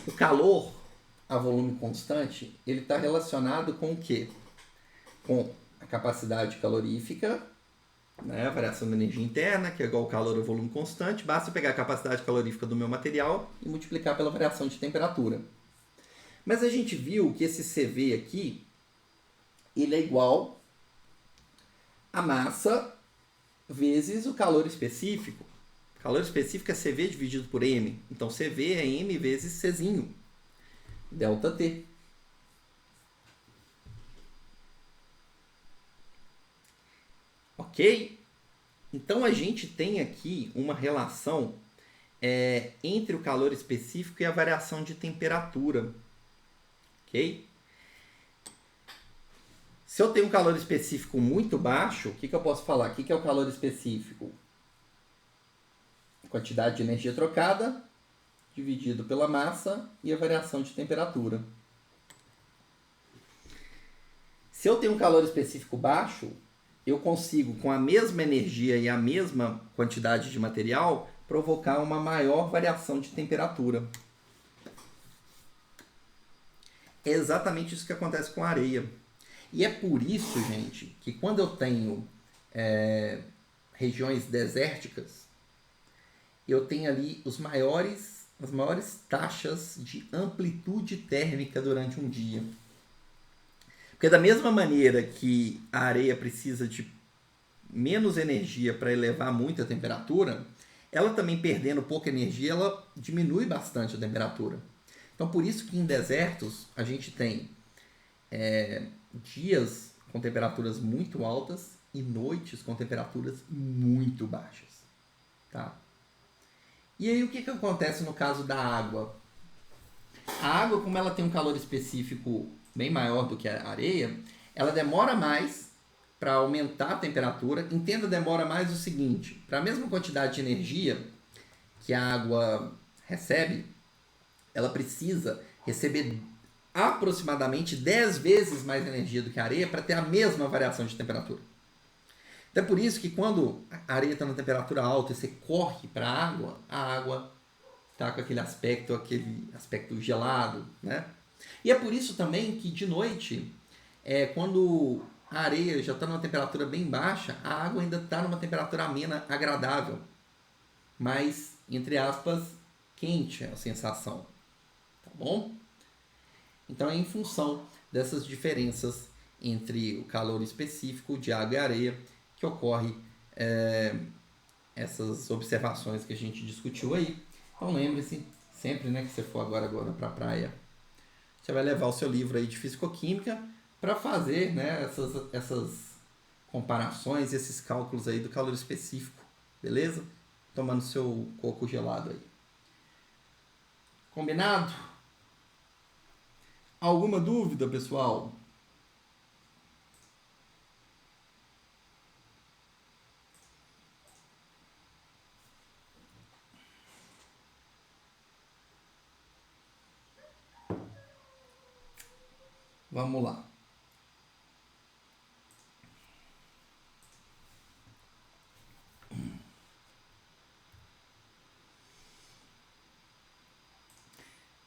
O calor a volume constante, ele está relacionado com o quê? Com a capacidade calorífica, né? A variação da energia interna, que é igual ao calor a volume constante. Basta pegar a capacidade calorífica do meu material e multiplicar pela variação de temperatura. Mas a gente viu que esse CV aqui, ele é igual a massa vezes o calor específico. O calor específico é CV dividido por M. Então CV é M vezes Czinho, ΔT. Ok? Então a gente tem aqui uma relação entre o calor específico e a variação de temperatura. Ok? Se eu tenho um calor específico muito baixo, o que eu posso falar? O que é o calor específico? Quantidade de energia trocada dividido pela massa e a variação de temperatura. Se eu tenho um calor específico baixo, eu consigo, com a mesma energia e a mesma quantidade de material, provocar uma maior variação de temperatura. É exatamente isso que acontece com a areia. E é por isso, gente, que quando eu tenho regiões desérticas, eu tenho ali as maiores taxas de amplitude térmica durante um dia. Porque da mesma maneira que a areia precisa de menos energia para elevar muito a temperatura, ela também perdendo pouca energia, ela diminui bastante a temperatura. Então por isso que em desertos a gente tem dias com temperaturas muito altas e noites com temperaturas muito baixas. Tá? E aí o que acontece no caso da água? A água, como ela tem um calor específico bem maior do que a areia, ela demora mais para aumentar a temperatura. Entenda, demora mais o seguinte: para a mesma quantidade de energia que a água recebe, ela precisa receber aproximadamente 10 vezes mais energia do que a areia para ter a mesma variação de temperatura. Então é por isso que quando a areia está na temperatura alta e você corre para a água está com aquele aspecto gelado, né? E é por isso também que de noite, quando a areia já está numa temperatura bem baixa, a água ainda está numa temperatura amena, agradável, mas, entre aspas, quente a sensação, tá bom? Então é em função dessas diferenças entre o calor específico de água e areia que ocorre essas observações que a gente discutiu aí. Então lembre-se, sempre, né, que você for agora para a praia, você vai levar o seu livro aí de Físico-Química para fazer, né, essas comparações, esses cálculos aí do calor específico, beleza? Tomando seu coco gelado aí. Combinado? Alguma dúvida, pessoal? Vamos lá.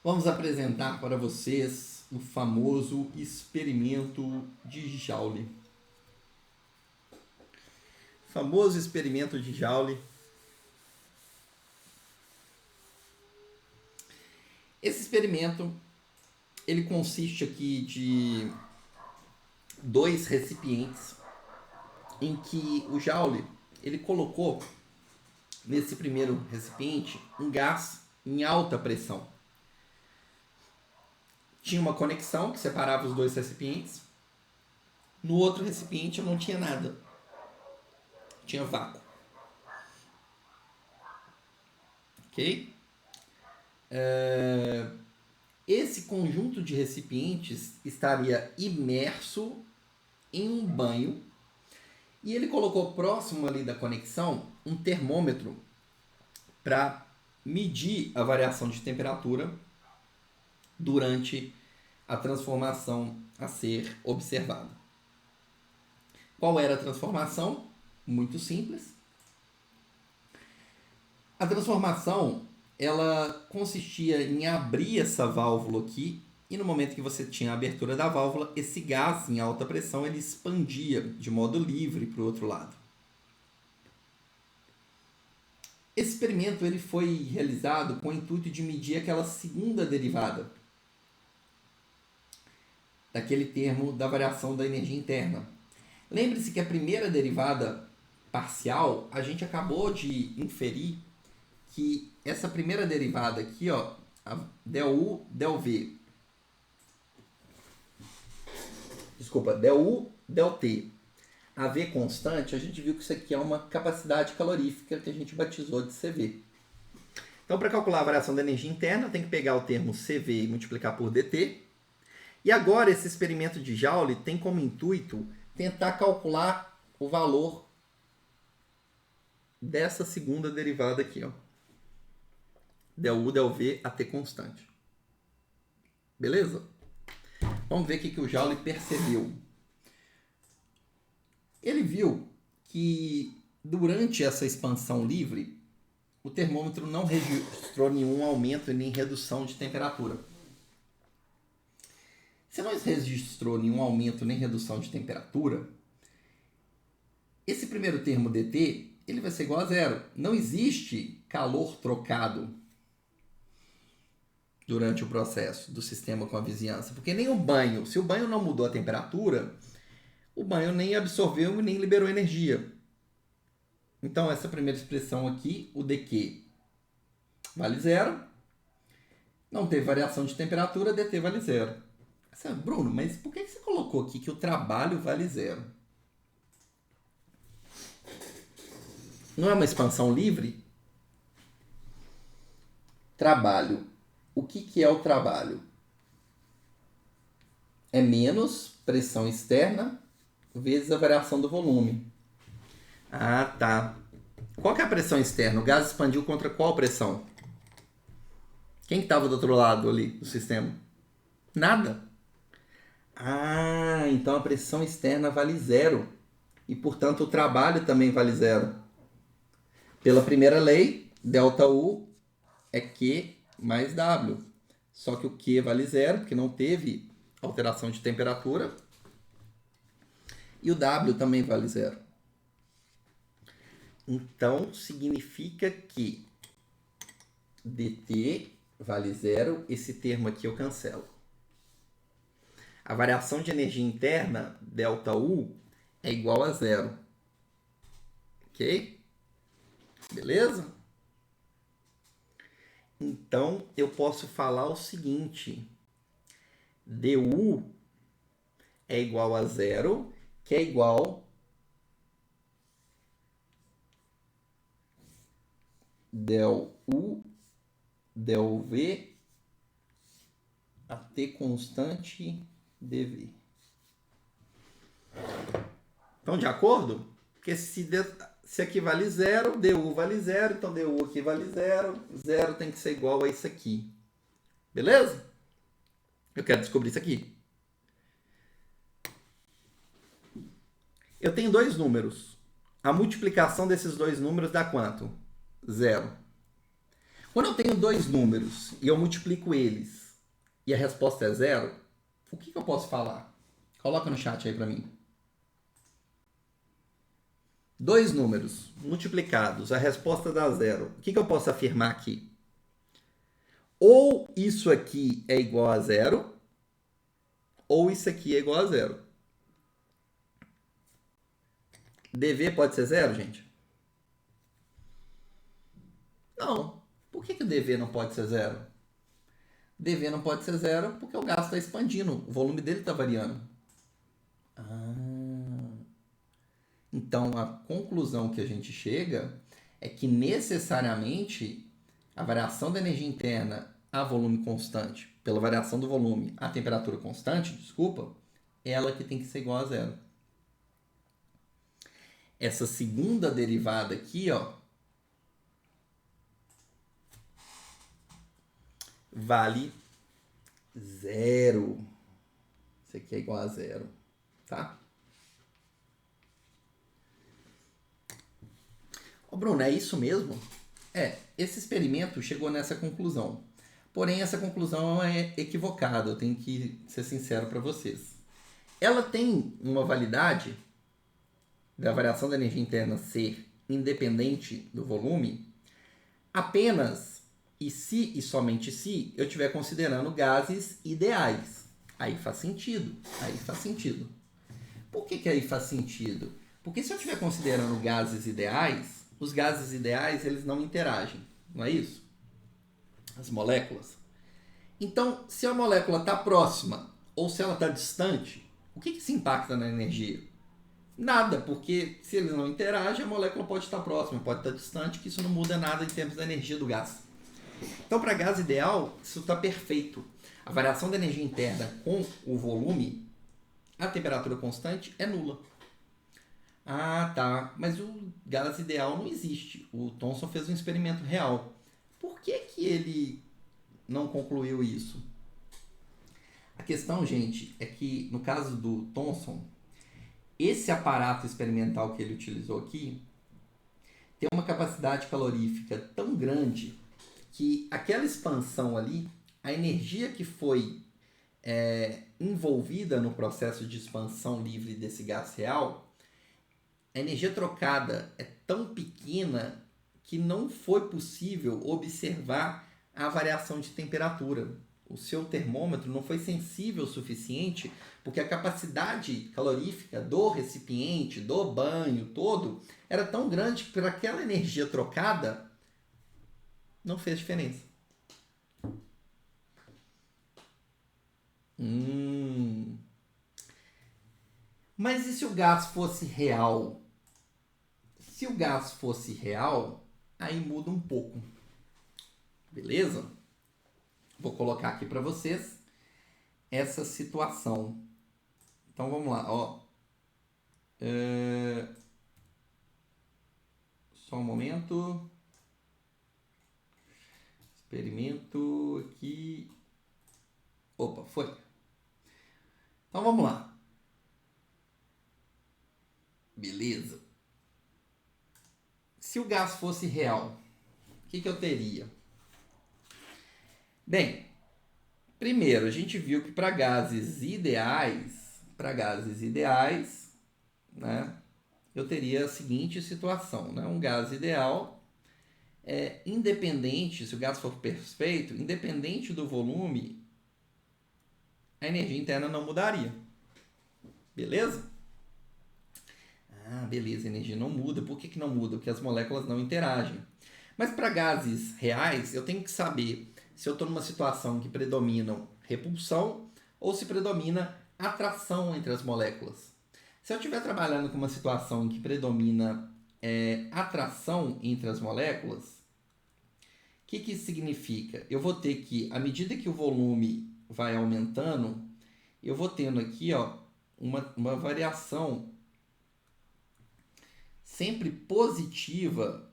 Vamos apresentar para vocês o famoso experimento de Joule. Famoso experimento de Joule. Esse experimento, ele consiste aqui de 2 recipientes em que o Joule, ele colocou nesse primeiro recipiente um gás em alta pressão. Tinha uma conexão que separava os 2 recipientes. No outro recipiente não tinha nada. Tinha vácuo. Ok? Esse conjunto de recipientes estaria imerso em um banho e ele colocou próximo ali da conexão um termômetro para medir a variação de temperatura durante a transformação a ser observada. Qual era a transformação? Muito simples. A transformação, ela consistia em abrir essa válvula aqui e no momento que você tinha a abertura da válvula, esse gás em alta pressão ele expandia de modo livre para o outro lado. Esse experimento ele foi realizado com o intuito de medir aquela segunda derivada daquele termo da variação da energia interna. Lembre-se que a primeira derivada parcial, a gente acabou de inferir que essa primeira derivada aqui, ó, a del U, del V, del U, del T, a V constante, a gente viu que isso aqui é uma capacidade calorífica que a gente batizou de CV. Então, para calcular a variação da energia interna, tem que pegar o termo CV e multiplicar por dt. E agora, esse experimento de Joule tem como intuito tentar calcular o valor dessa segunda derivada aqui, ó. Del U, del V, a T constante. Beleza? Vamos ver o que o Joule percebeu. Ele viu que durante essa expansão livre, o termômetro não registrou nenhum aumento e nem redução de temperatura. Se não registrou nenhum aumento nem redução de temperatura, esse primeiro termo dt ele vai ser igual a zero. Não existe calor trocado durante o processo do sistema com a vizinhança, porque nem o banho, se o banho não mudou a temperatura, o banho nem absorveu e nem liberou energia. Então, essa primeira expressão aqui, o dq vale zero. Não teve variação de temperatura, dt vale zero. Bruno, mas por que você colocou aqui que o trabalho vale zero? Não é uma expansão livre? Trabalho. O que é o trabalho? É menos pressão externa vezes a variação do volume. Ah, tá. Qual que é a pressão externa? O gás expandiu contra qual pressão? Quem estava do outro lado ali do sistema? Nada. Ah, então a pressão externa vale zero. E, portanto, o trabalho também vale zero. Pela primeira lei, ΔU é Q mais W. Só que o Q vale zero, porque não teve alteração de temperatura. E o W também vale zero. Então, significa que dt vale zero. Esse termo aqui eu cancelo. A variação de energia interna, ΔU, é igual a zero. Ok? Beleza? Então, eu posso falar o seguinte. du é igual a zero, que é igual ΔU, ΔV, a t constante dv. Então, de acordo? Porque se aqui vale zero, du vale zero, então du aqui vale zero, zero tem que ser igual a isso aqui. Beleza? Eu quero descobrir isso aqui. Eu tenho dois números. A multiplicação desses dois números dá quanto? Zero. Quando eu tenho dois números e eu multiplico eles e a resposta é zero, o que eu posso falar? Coloca no chat aí para mim. Dois números multiplicados, a resposta dá zero. O que eu posso afirmar aqui? Ou isso aqui é igual a zero, ou isso aqui é igual a zero. dv pode ser zero, gente? Não. Por que o dv não pode ser zero? dv não pode ser zero porque o gás está expandindo, o volume dele está variando. Então, a conclusão que a gente chega é que necessariamente a variação da energia interna a volume constante, pela variação do volume a temperatura constante, desculpa, ela que tem que ser igual a zero. Essa segunda derivada aqui, ó, vale zero. Isso aqui é igual a zero, tá? Ô Bruno, é isso mesmo? Esse experimento chegou nessa conclusão. Porém, essa conclusão é equivocada, eu tenho que ser sincero para vocês. Ela tem uma validade da variação da energia interna ser independente do volume apenas e se e somente se eu estiver considerando gases ideais. Aí faz sentido. Por que aí faz sentido? Porque se eu estiver considerando gases ideais, os gases ideais eles não interagem, não é isso? As moléculas. Então, se a molécula está próxima ou se ela está distante, o que se impacta na energia? Nada, porque se eles não interagem, a molécula pode estar próxima, pode estar distante, que isso não muda nada em termos da energia do gás. Então, para gás ideal, isso está perfeito. A variação da energia interna com o volume, a temperatura constante, é nula. Ah, tá. Mas o gás ideal não existe. O Thomson fez um experimento real. Por que ele não concluiu isso? A questão, gente, é que no caso do Thomson, esse aparato experimental que ele utilizou aqui tem uma capacidade calorífica tão grande que aquela expansão ali, a energia que foi envolvida no processo de expansão livre desse gás real, a energia trocada é tão pequena que não foi possível observar a variação de temperatura. O seu termômetro não foi sensível o suficiente porque a capacidade calorífica do recipiente, do banho todo, era tão grande que para aquela energia trocada não fez diferença. Mas e se o gás fosse real? Se o gás fosse real, aí muda um pouco. Beleza? Vou colocar aqui para vocês essa situação. Então vamos lá, ó. Só um momento. Experimento aqui. Opa, foi. Então vamos lá. Beleza. Se o gás fosse real, o que eu teria? Bem, primeiro a gente viu que para gases ideais, né, eu teria a seguinte situação, né? Um gás ideal independente, se o gás for perfeito, independente do volume, a energia interna não mudaria. Beleza? Ah, beleza, a energia não muda. Por que não muda? Porque as moléculas não interagem. Mas para gases reais, eu tenho que saber se eu estou numa situação que predominam repulsão ou se predomina atração entre as moléculas. Se eu estiver trabalhando com uma situação em que predomina atração entre as moléculas, o que isso significa? Eu vou ter que, à medida que o volume vai aumentando, eu vou tendo aqui uma variação sempre positiva,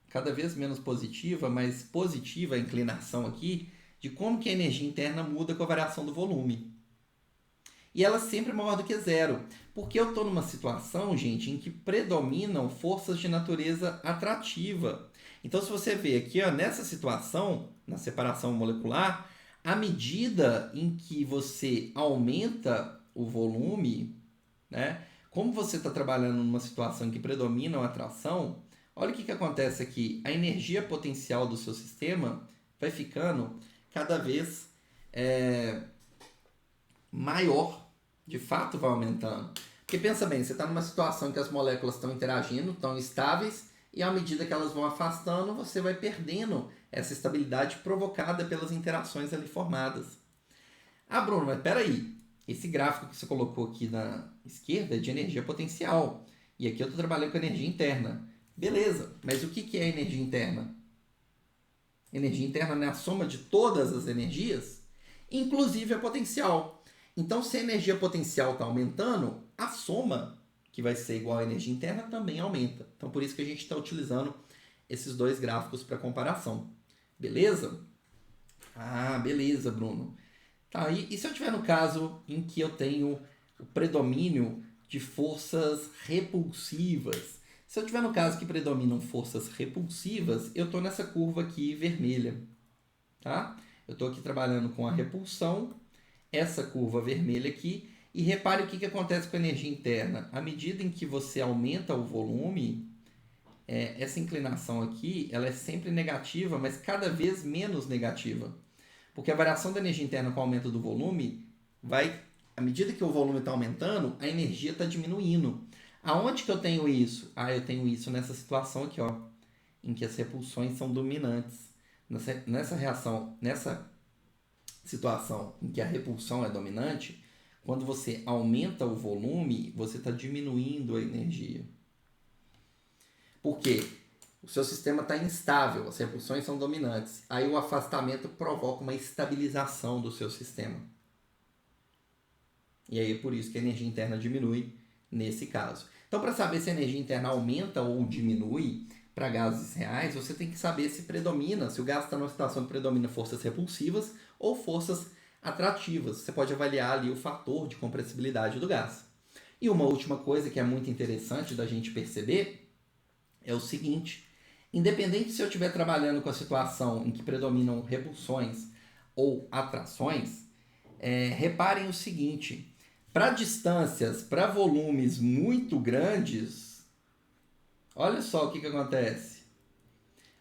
cada vez menos positiva, mas positiva a inclinação aqui, de como que a energia interna muda com a variação do volume. E ela sempre é maior do que zero, porque eu estou numa situação, gente, em que predominam forças de natureza atrativa. Então, se você vê aqui, nessa situação, na separação molecular, à medida em que você aumenta o volume, né, como você está trabalhando numa situação em que predomina a atração, olha o que acontece aqui. A energia potencial do seu sistema vai ficando cada vez maior. De fato, vai aumentando. Porque pensa bem, você está numa situação em que as moléculas estão interagindo, estão estáveis, e à medida que elas vão afastando, você vai perdendo essa estabilidade provocada pelas interações ali formadas. Ah, Bruno, mas peraí. Esse gráfico que você colocou aqui na esquerda é de energia potencial. E aqui eu estou trabalhando com energia interna. Beleza, mas o que é energia interna? Energia interna é a soma de todas as energias, inclusive a potencial. Então, se a energia potencial está aumentando, a soma, que vai ser igual à energia interna, também aumenta. Então, por isso que a gente está utilizando esses dois gráficos para comparação. Beleza? Ah, beleza, Bruno. Tá, e se eu estiver no caso em que eu tenho o predomínio de forças repulsivas? Se eu estiver no caso que predominam forças repulsivas, eu estou nessa curva aqui vermelha. Tá? Eu estou aqui trabalhando com a repulsão, essa curva vermelha aqui, e repare o que acontece com a energia interna. À medida em que você aumenta o volume, essa inclinação aqui ela é sempre negativa, mas cada vez menos negativa. Porque a variação da energia interna com o aumento do volume vai, à medida que o volume está aumentando, a energia está diminuindo. Aonde que eu tenho isso? Eu tenho isso nessa situação aqui, em que as repulsões são dominantes. Nessa situação em que a repulsão é dominante, quando você aumenta o volume, você está diminuindo a energia. Por quê? O seu sistema está instável, as repulsões são dominantes. Aí o afastamento provoca uma estabilização do seu sistema. E aí é por isso que a energia interna diminui nesse caso. Então, para saber se a energia interna aumenta ou diminui para gases reais, você tem que saber se predomina, se o gás está numa situação que predomina forças repulsivas ou forças atrativas. Você pode avaliar ali o fator de compressibilidade do gás. E uma última coisa que é muito interessante da gente perceber é o seguinte: independente se eu estiver trabalhando com a situação em que predominam repulsões ou atrações, reparem o seguinte: para distâncias, para volumes muito grandes, olha só o que acontece.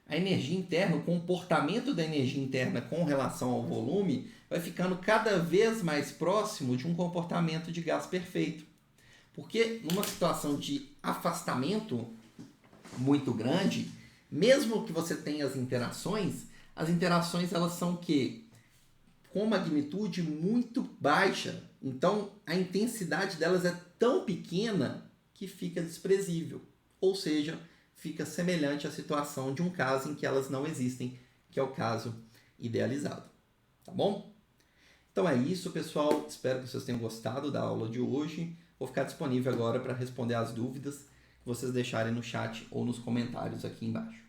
A energia interna, o comportamento da energia interna com relação ao volume vai ficando cada vez mais próximo de um comportamento de gás perfeito. Porque numa situação de afastamento muito grande, mesmo que você tenha as interações elas são o quê? Com magnitude muito baixa. Então, a intensidade delas é tão pequena que fica desprezível. Ou seja, fica semelhante à situação de um caso em que elas não existem, que é o caso idealizado. Tá bom? Então é isso, pessoal. Espero que vocês tenham gostado da aula de hoje. Vou ficar disponível agora para responder as dúvidas que vocês deixarem no chat ou nos comentários aqui embaixo.